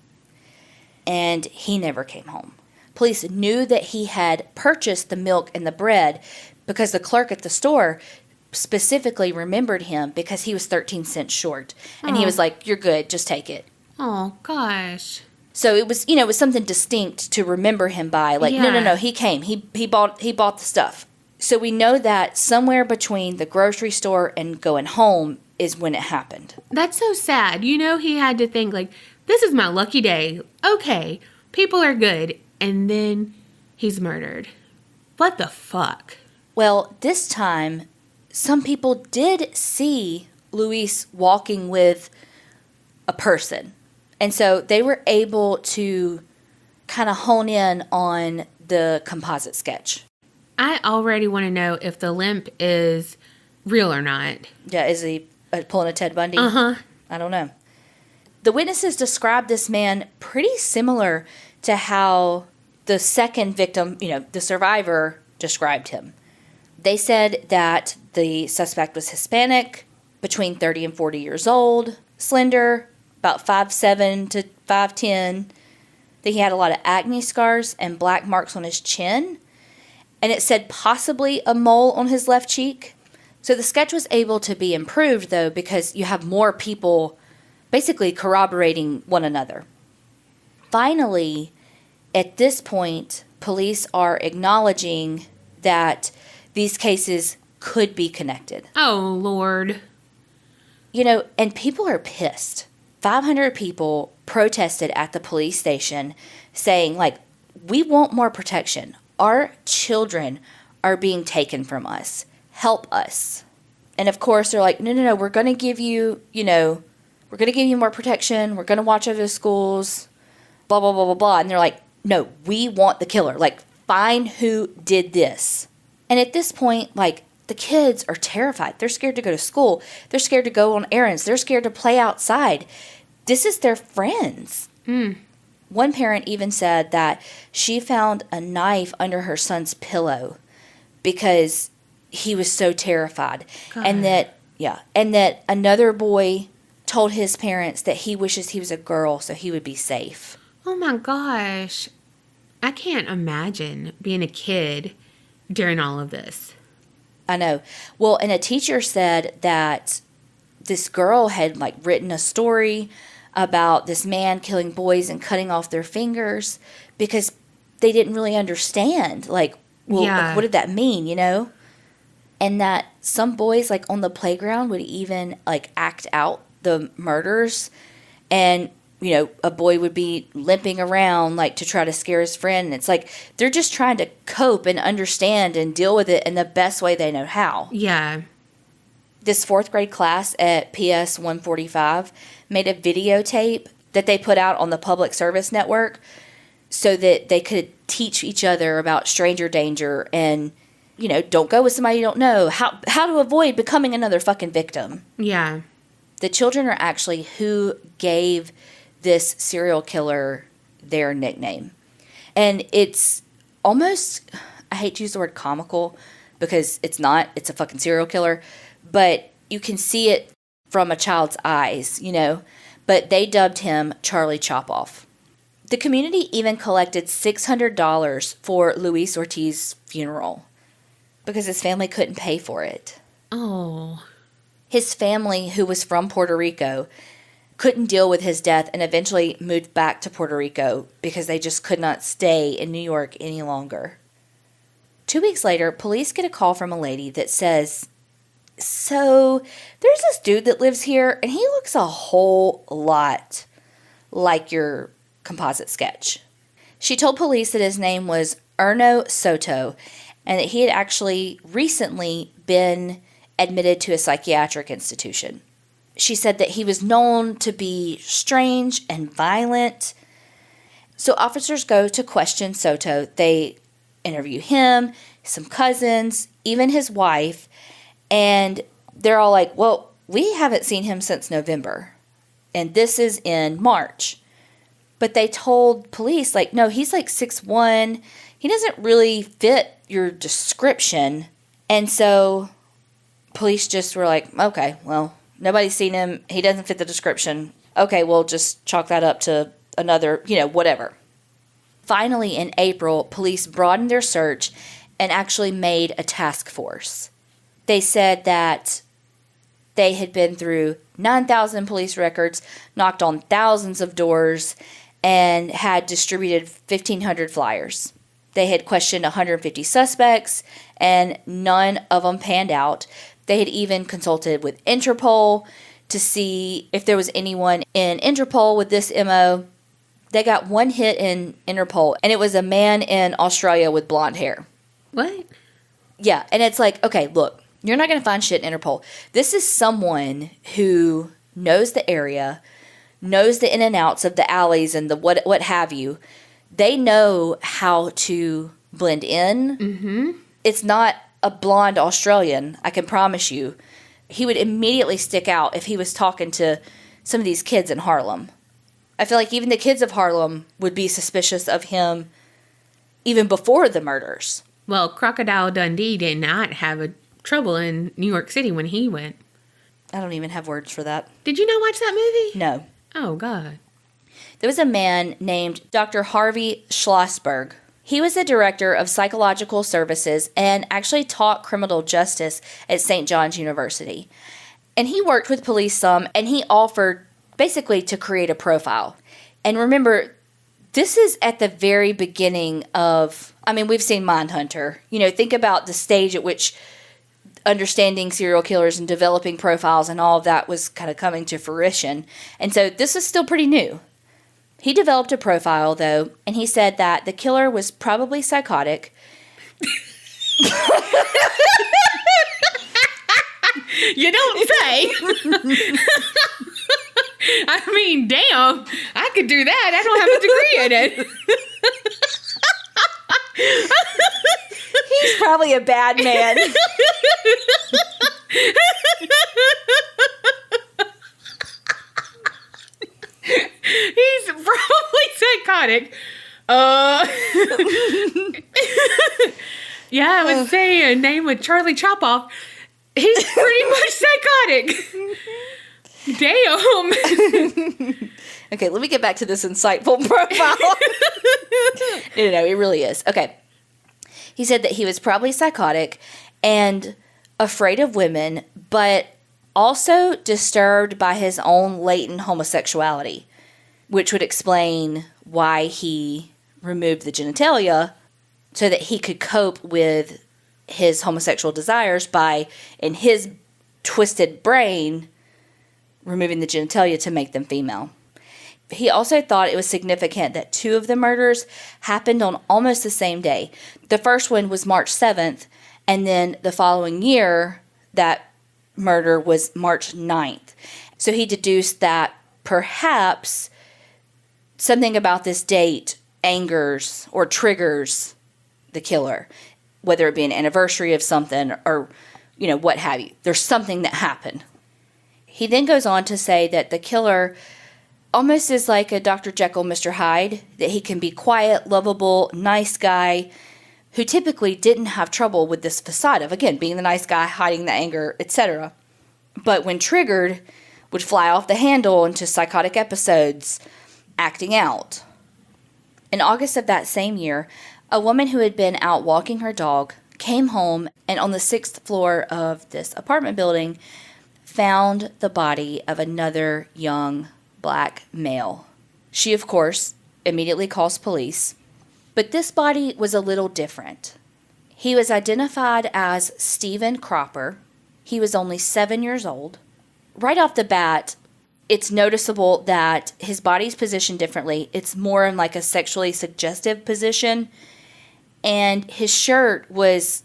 and he never came home. Police knew that he had purchased the milk and the bread because the clerk at the store specifically remembered him because he was 13 cents short. And he was like, you're good, just take it. Oh, gosh. So it was, it was something distinct to remember him by. No, he came. He bought the stuff. So we know that somewhere between the grocery store and going home is when it happened. That's so sad. He had to think, this is my lucky day. Okay, people are good. And then he's murdered. What the fuck? Well, this time, some people did see Luis walking with a person. And so they were able to kind of hone in on the composite sketch. I already want to know if the limp is real or not. Yeah, is he pulling a Ted Bundy? Uh-huh. I don't know. The witnesses described this man pretty similar to how the second victim, the survivor, described him. They said that the suspect was Hispanic, between 30 and 40 years old, slender, about 5'7" to 5'10", that he had a lot of acne scars and black marks on his chin, and it said possibly a mole on his left cheek. So the sketch was able to be improved, though, because you have more people basically corroborating one another. Finally, at this point, police are acknowledging that these cases could be connected. Oh, Lord. And people are pissed. 500 people protested at the police station saying, we want more protection. Our children are being taken from us. Help us. And of course, they're like, no, we're going to give you, we're going to give you more protection. We're going to watch over the schools, blah, blah, blah, blah, blah. And they're like, no, we want the killer. Find who did this. And at this point, the kids are terrified. They're scared to go to school. They're scared to go on errands. They're scared to play outside. This is their friends. One parent even said that she found a knife under her son's pillow because he was so terrified. God. And that another boy told his parents that he wishes he was a girl so he would be safe. Oh my gosh. I can't imagine being a kid during all of this. I know. Well, and a teacher said that this girl had like written a story about this man killing boys and cutting off their fingers because they didn't really understand. Like, well, like, what did that mean, you know? And that some boys, like, on the playground would even, like, act out the murders. And, you know, a boy would be limping around, like, to try to scare his friend. And it's like they're just trying to cope and understand and deal with it in the best way they know how. Yeah. This 4th grade class at PS 145 made a videotape that they put out on the public service network so that they could teach each other about stranger danger and, you know, don't go with somebody you don't know, how to avoid becoming another fucking victim. Yeah. The children are actually who gave this serial killer their nickname. And it's almost, I hate to use the word comical because it's not, it's a fucking serial killer, but you can see it from a child's eyes, you know. But they dubbed him Charlie Chop-Off. The community even collected $600 for Luis Ortiz's funeral because his family couldn't pay for it. Oh. His family, who was from Puerto Rico, couldn't deal with his death and eventually moved back to Puerto Rico because they just could not stay in New York any longer. 2 weeks later, police get a call from a lady that says, so there's this dude that lives here and he looks a whole lot like your composite sketch. She told police that his name was Erno Soto and that he had actually recently been admitted to a psychiatric institution. She said that he was known to be strange and violent. So officers go to question Soto. They interview him, some cousins, even his wife, and they're all like, well, we haven't seen him since November, and this is in March. But they told police, like, no, he's like 6'1". He doesn't really fit your description. And so police just were like, okay, well, nobody's seen him. He doesn't fit the description. Okay, we'll just chalk that up to another, you know, whatever. Finally, in April, police broadened their search and actually made a task force. They said that they had been through 9,000 police records, knocked on thousands of doors, and had distributed 1,500 flyers. They had questioned 150 suspects, and none of them panned out. They had even consulted with Interpol to see if there was anyone in Interpol with this MO. They got one hit in Interpol, and it was a man in Australia with blonde hair. What? Yeah, and it's like, okay, look, you're not going to find shit in Interpol. This is someone who knows the area, knows the in and outs of the alleys and the what have you. They know how to blend in. Mm-hmm. It's not a blonde Australian, I can promise you. He would immediately stick out if he was talking to some of these kids in Harlem. I feel like even the kids of Harlem would be suspicious of him even before the murders. Well, Crocodile Dundee did not have a trouble in New York City when he went. I don't even have words for that. Did you not watch that movie? No. Oh, God. There was a man named Dr. Harvey Schlossberg. He was the director of psychological services and actually taught criminal justice at St. John's University. And he worked with police some, and he offered basically to create a profile. And remember, this is at the very beginning of, I mean, we've seen Mindhunter. You know, think about the stage at which understanding serial killers and developing profiles and all of that was kind of coming to fruition. And so this is still pretty new. He developed a profile, though, and he said that the killer was probably psychotic. You don't say. I mean, damn, I could do that. I don't have a degree in it. He's probably a bad man. He's probably psychotic. Yeah, I would say a name with Charlie Chopoff. He's pretty much psychotic. Damn. Okay, let me get back to this insightful profile. No, it really is. Okay. He said that he was probably psychotic and afraid of women, but also disturbed by his own latent homosexuality, which would explain why he removed the genitalia so that he could cope with his homosexual desires by, in his twisted brain, removing the genitalia to make them female. He also thought it was significant that 2 of the murders happened on almost the same day. The first one was March 7th, and then the following year, that murder was March 9th. So he deduced that perhaps something about this date angers or triggers the killer, whether it be an anniversary of something or, what have you. There's something that happened. He then goes on to say that the killer almost is like a Dr. Jekyll, Mr. Hyde, that he can be quiet, lovable, nice guy who typically didn't have trouble with this facade of, again, being the nice guy, hiding the anger, etc. But when triggered, would fly off the handle into psychotic episodes, acting out. In August of that same year, a woman who had been out walking her dog came home and on the 6th floor of this apartment building found the body of another young black male. She, of course, immediately calls police, but this body was a little different. He was identified as Stephen Cropper. He was only 7 years old. Right off the bat, it's noticeable that his body's positioned differently. It's more in like a sexually suggestive position, and his shirt was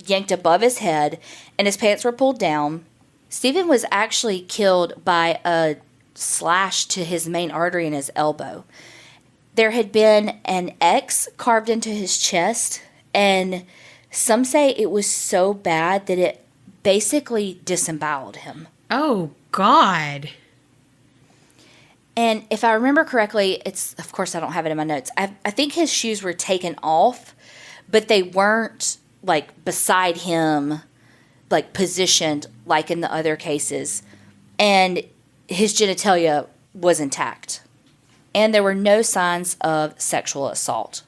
yanked above his head, and his pants were pulled down. Stephen was actually killed by a slash to his main artery in his elbow. There had been an X carved into his chest, and some say it was so bad that it basically disemboweled him. Oh, God. And if I remember correctly, of course I don't have it in my notes. I think his shoes were taken off, but they weren't like beside him, like positioned like in the other cases. And his genitalia was intact. And there were no signs of sexual assault.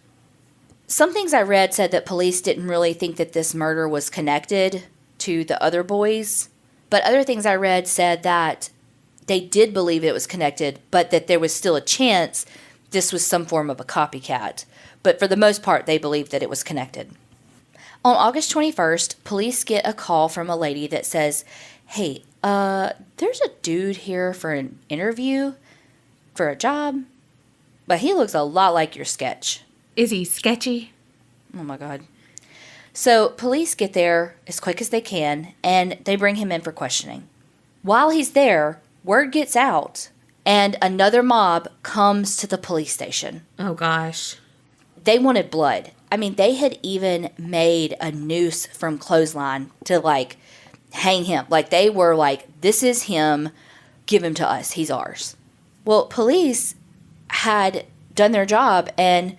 Some things I read said that police didn't really think that this murder was connected to the other boys. But other things I read said that they did believe it was connected, but that there was still a chance this was some form of a copycat. But for the most part, they believed that it was connected. On August 21st, police get a call from a lady that says, hey, there's a dude here for an interview for a job, but he looks a lot like your sketch. Is he sketchy? Oh my God. So police get there as quick as they can, and they bring him in for questioning. While he's there, word gets out, and another mob comes to the police station. Oh, gosh. They wanted blood. I mean, they had even made a noose from clothesline to, like, hang him. Like, they were like, this is him. Give him to us. He's ours. Well, police had done their job and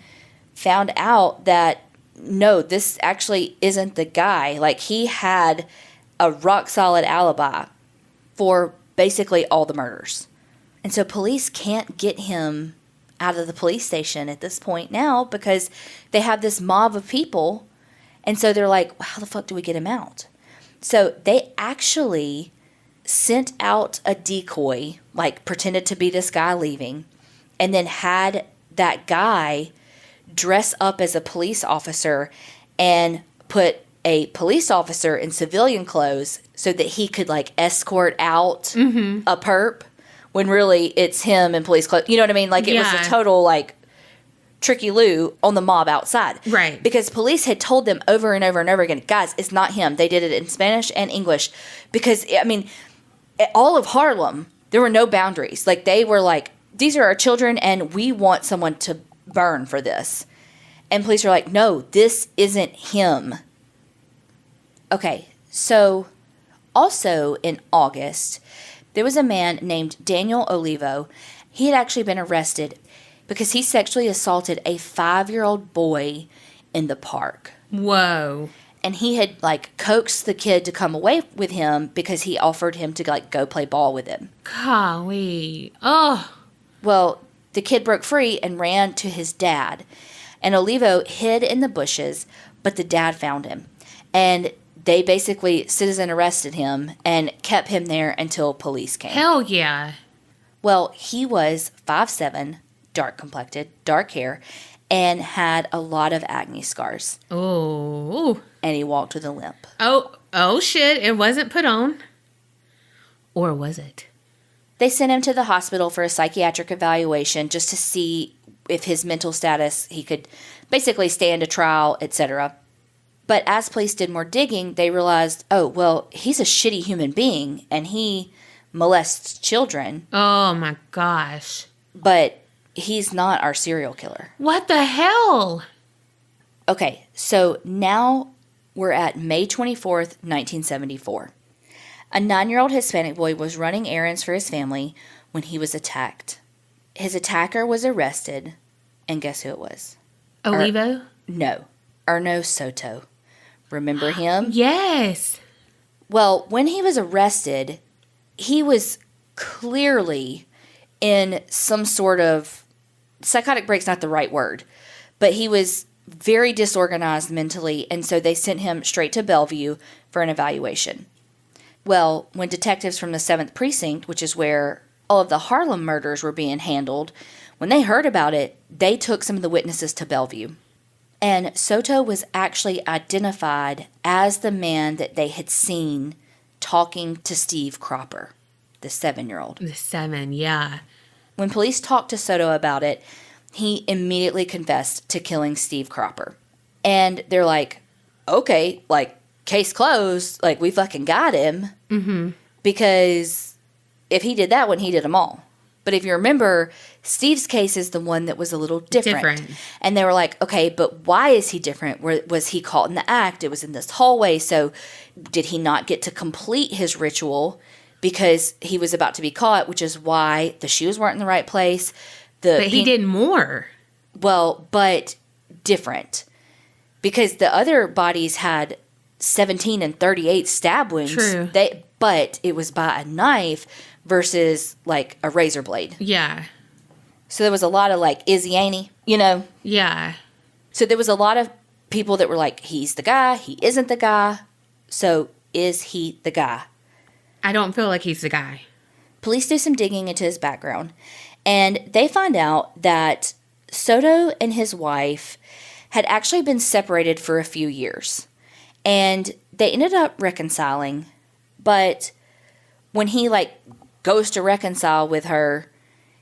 found out that, no, this actually isn't the guy. Like, he had a rock-solid alibi for basically all the murders. And so police can't get him out of the police station at this point now because they have this mob of people. And so they're like, how the fuck do we get him out? So they actually sent out a decoy, like pretended to be this guy leaving, and then had that guy dress up as a police officer and put a police officer in civilian clothes so that he could like escort out a perp when really it's him in police clothes. You know what I mean? Like it was a total like tricky Lou on the mob outside. Right. Because police had told them over and over and over again, guys, it's not him. They did it in Spanish and English. Because, I mean, all of Harlem, there were no boundaries. Like they were like, these are our children and we want someone to burn for this. And police are like, no, this isn't him. Okay, so also in August, there was a man named Daniel Olivo. He had actually been arrested. because he sexually assaulted a 5-year-old boy in the park. Whoa. And he had, like, coaxed the kid to come away with him because he offered him to, like, go play ball with him. Golly. Oh. Well, the kid broke free and ran to his dad. And Olivo hid in the bushes, but the dad found him. And they basically citizen arrested him and kept him there until police came. Hell yeah. Well, he was 5'7", dark complected, dark hair, and had a lot of acne scars. Oh. And he walked with a limp. Oh shit. It wasn't put on. Or was it? They sent him to the hospital for a psychiatric evaluation just to see if his mental status, he could basically stand a trial, etc. But as police did more digging, they realized, oh, well, he's a shitty human being and he molests children. Oh my gosh. But he's not our serial killer. What the hell? Okay, so now we're at May 24th, 1974. A 9-year-old Hispanic boy was running errands for his family when he was attacked. His attacker was arrested, and guess who it was? Olivo? No, Erno Soto. Remember him? Yes. Well, when he was arrested, he was clearly in some sort of, psychotic break's not the right word, but he was very disorganized mentally, and so they sent him straight to Bellevue for an evaluation. Well, when detectives from the 7th Precinct, which is where all of the Harlem murders were being handled, when they heard about it, they took some of the witnesses to Bellevue. And Soto was actually identified as the man that they had seen talking to Steve Cropper, the 7-year-old. The 7, yeah. When police talked to Soto about it, he immediately confessed to killing Steve Cropper. And they're like, okay, like, case closed, like, we fucking got him. Mm-hmm. Because if he did that one, he did them all. But if you remember, Steve's case is the one that was a little different. And they were like, okay, but why is he different? Was he caught in the act? It was in this hallway. So did he not get to complete his ritual because he was about to be caught, which is why the shoes weren't in the right place. But he did more. Well, but different. Because the other bodies had 17 and 38 stab wounds. True. But it was by a knife versus like a razor blade. Yeah. So there was a lot of like, is he, ain't he? You know? Yeah. So there was a lot of people that were like, he's the guy, he isn't the guy. So is he the guy? I don't feel like he's the guy. Police do some digging into his background, and they find out that Soto and his wife had actually been separated for a few years. And they ended up reconciling, but when he like goes to reconcile with her,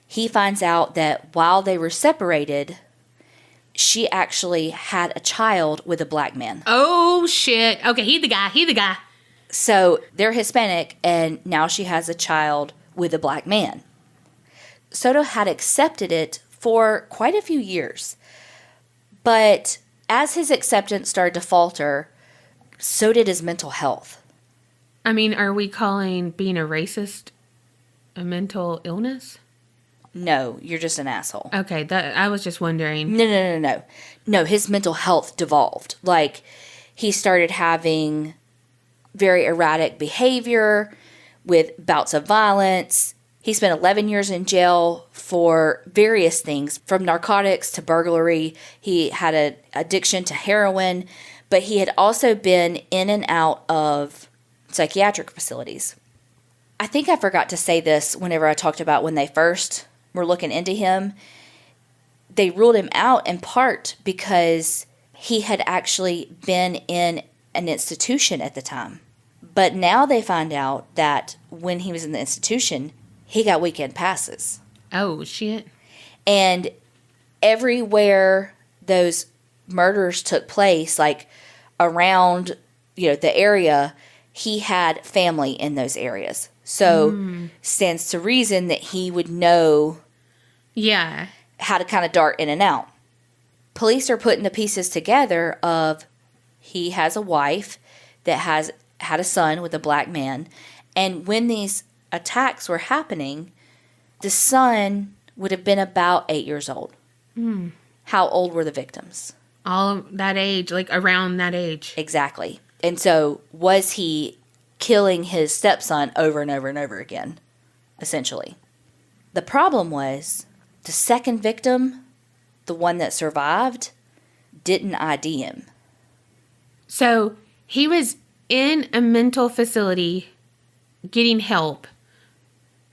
he finds out that while they were separated, she actually had a child with a black man. Oh, shit. Okay, he the guy. So they're Hispanic, and now she has a child with a black man. Soto had accepted it for quite a few years. But as his acceptance started to falter, so did his mental health. I mean, are we calling being a racist a mental illness? No, you're just an asshole. Okay, I was just wondering. No. No, his mental health devolved. Like, he started having very erratic behavior with bouts of violence. He spent 11 years in jail for various things, from narcotics to burglary. He had an addiction to heroin, but he had also been in and out of psychiatric facilities. I think I forgot to say this whenever I talked about when they first were looking into him. They ruled him out in part because he had actually been in an institution at the time. But now they find out that when he was in the institution, he got weekend passes. Oh, shit. And everywhere those murders took place, like around, the area, he had family in those areas. So stands to reason that he would know how to kind of dart in and out. Police are putting the pieces together of he has a wife that has had a son with a black man. And when these attacks were happening, the son would have been about 8 years old. How old were the victims? All that age, like around that age. Exactly. And so was he killing his stepson over and over and over again, essentially? The problem was the second victim, the one that survived, didn't ID him. So he was in a mental facility getting help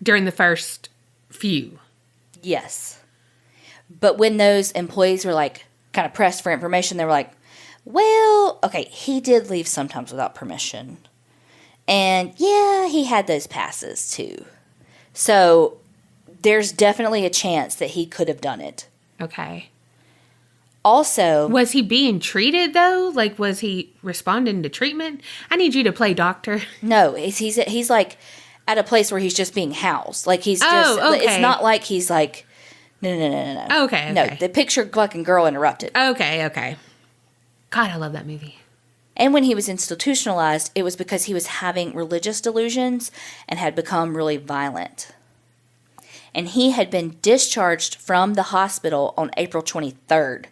during the first few. Yes. But when those employees were like kind of pressed for information, they were like, well, okay, he did leave sometimes without permission. And yeah, he had those passes too. So there's definitely a chance that he could have done it. Okay. Also, was he being treated though? Like, was he responding to treatment? I need you to play doctor. No, he's like at a place where he's just being housed. Like he's just, okay. It's not like he's like, no. Okay. No, the picture fucking girl interrupted. Okay. God, I love that movie. And when he was institutionalized, it was because he was having religious delusions and had become really violent. And he had been discharged from the hospital on April 23rd.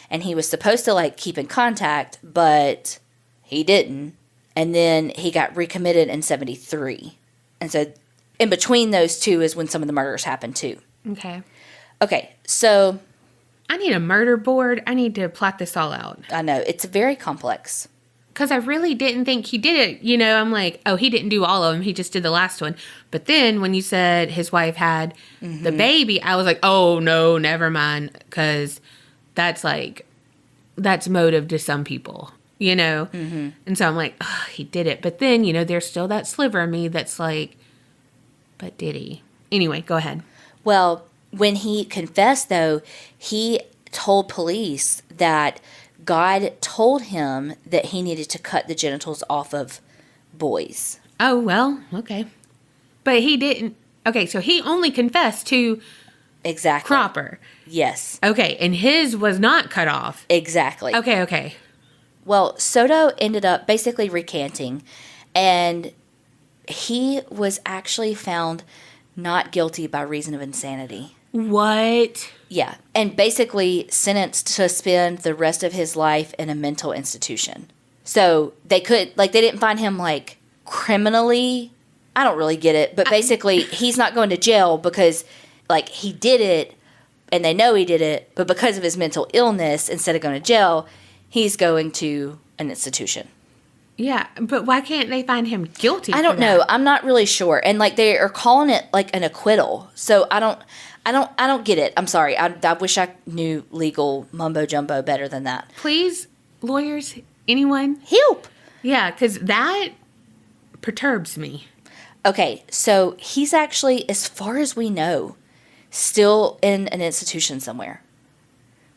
And he was supposed to, like, keep in contact, but he didn't. And then he got recommitted in 73. And so in between those two is when some of the murders happened, too. Okay, so I need a murder board. I need to plot this all out. I know. It's very complex. Because I really didn't think he did it. You know, I'm like, oh, he didn't do all of them. He just did the last one. But then when you said his wife had the baby, I was like, oh, no, never mind. Because that's motive to some people, you know? And so I'm like, oh, he did it. But then, you know, there's still that sliver of me that's like, but did he? Anyway, go ahead. Well, when he confessed, though, he told police that God told him that he needed to cut the genitals off of boys. Oh, well, okay. But he didn't. Okay, so he only confessed to Exactly. Cropper. Yes. Okay, and his was not cut off. Exactly. Okay. Well, Soto ended up basically recanting, and he was actually found not guilty by reason of insanity. What? Yeah, and basically sentenced to spend the rest of his life in a mental institution. So they didn't find him, like, criminally. I don't really get it, but basically he's not going to jail because, like, he did it, and they know he did it, but because of his mental illness, instead of going to jail, he's going to an institution. Yeah, but why can't they find him guilty? I don't know. I'm not really sure. And, like, they are calling it, like, an acquittal. So I don't get it. I'm sorry. I wish I knew legal mumbo jumbo better than that. Please, lawyers, anyone? Help! Yeah, because that perturbs me. Okay, so he's actually, as far as we know, still in an institution somewhere.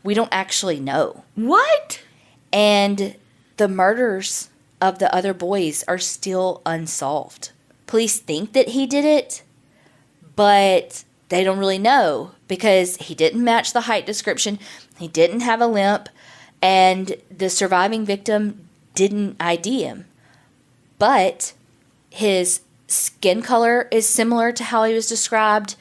We don't actually know. What? And the murders of the other boys are still unsolved. Police think that he did it, but they don't really know because he didn't match the height description, he didn't have a limp, and the surviving victim didn't ID him. But his skin color is similar to how he was described,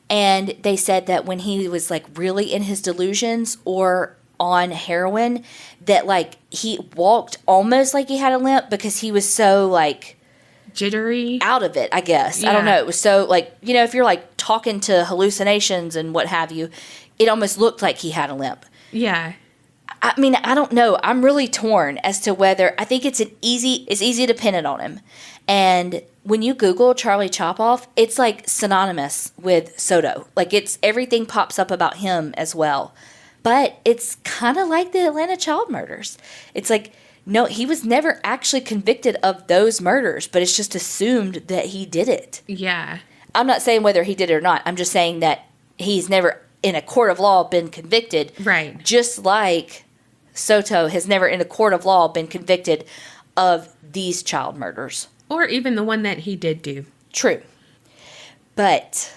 and they said that when he was, like, really in his delusions or on heroin, that, like, he walked almost like he had a limp because he was so, like, jittery, out of it, I guess. Yeah. I don't know. It was so, like, you know, if you're, like, talking to hallucinations and what have you, it almost looked like he had a limp. Yeah. I mean, I don't know. I'm really torn as to whether, I think it's easy to pin it on him. And when you Google Charlie Chopoff, it's, like, synonymous with Soto. Like, everything pops up about him as well. But it's kind of like the Atlanta child murders. It's like, no, he was never actually convicted of those murders, but it's just assumed that he did it. Yeah. I'm not saying whether he did it or not. I'm just saying that he's never in a court of law been convicted. Right. Just like Soto has never in a court of law been convicted of these child murders. Or even the one that he did do. True. But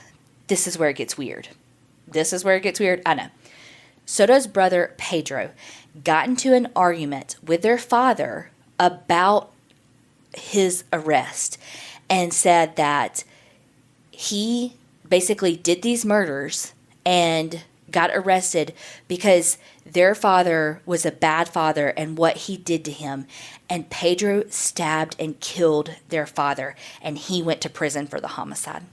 this is where it gets weird. I know. Soto's brother, Pedro, got into an argument with their father about his arrest and said that he basically did these murders and got arrested because their father was a bad father and what he did to him. And Pedro stabbed and killed their father, and he went to prison for the homicide.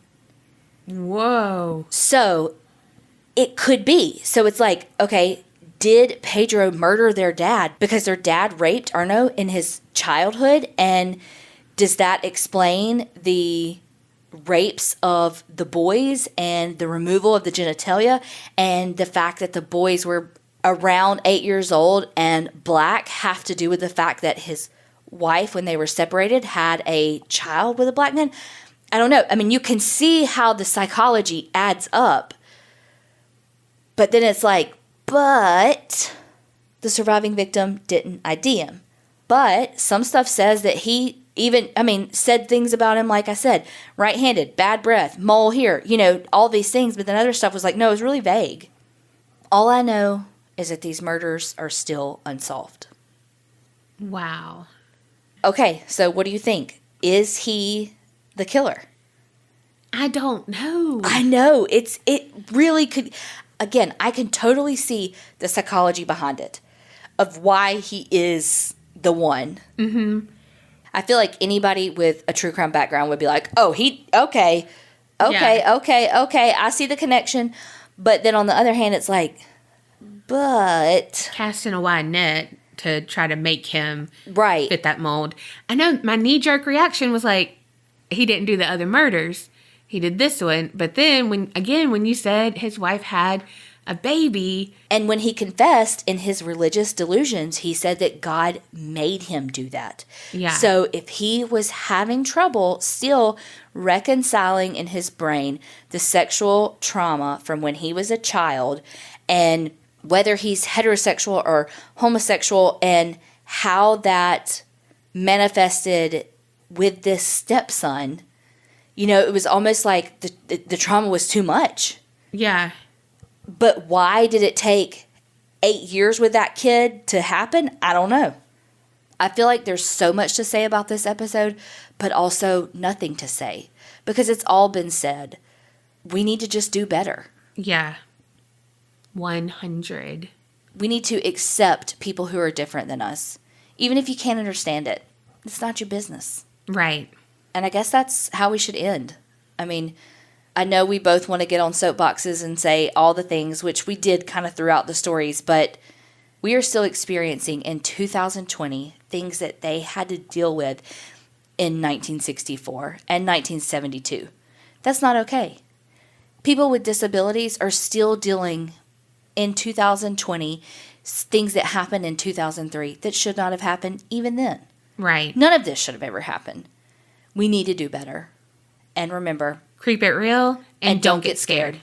Whoa. So it could be. So it's like, okay, did Pedro murder their dad because their dad raped Arno in his childhood? And does that explain the rapes of the boys and the removal of the genitalia and the fact that the boys were around 8 years old and black have to do with the fact that his wife, when they were separated, had a child with a black man? I don't know. I mean, you can see how the psychology adds up. But then it's like, but the surviving victim didn't ID him. But some stuff says that he said things about him, like I said, right-handed, bad breath, mole here, all these things. But then other stuff was like, no, it was really vague. All I know is that these murders are still unsolved. Wow. Okay, so what do you think? Is he the killer? I don't know. I know. It really could. Again, I can totally see the psychology behind it of why he is the one. Mm-hmm. I feel like anybody with a true crime background would be like, oh, okay, I see the connection. But then on the other hand, it's like, but casting a wide net to try to make him right fit that mold. I know my knee-jerk reaction was like, he didn't do the other murders. He did this one. But then when you said his wife had a baby. And when he confessed in his religious delusions, he said that God made him do that. Yeah. So if he was having trouble still reconciling in his brain the sexual trauma from when he was a child, and whether he's heterosexual or homosexual, and how that manifested with this stepson, it was almost like the trauma was too much. Yeah. But why did it take 8 years with that kid to happen? I don't know. I feel like there's so much to say about this episode, but also nothing to say because it's all been said. We need to just do better. Yeah. 100. We need to accept people who are different than us, even if you can't understand it. It's not your business. Right. And I guess that's how we should end. I mean, I know we both want to get on soapboxes and say all the things, which we did kind of throughout the stories, but we are still experiencing in 2020 things that they had to deal with in 1964 and 1972. That's not okay. People with disabilities are still dealing in 2020 things that happened in 2003 that should not have happened even then. Right. None of this should have ever happened. We need to do better. And remember, keep it real and don't get scared.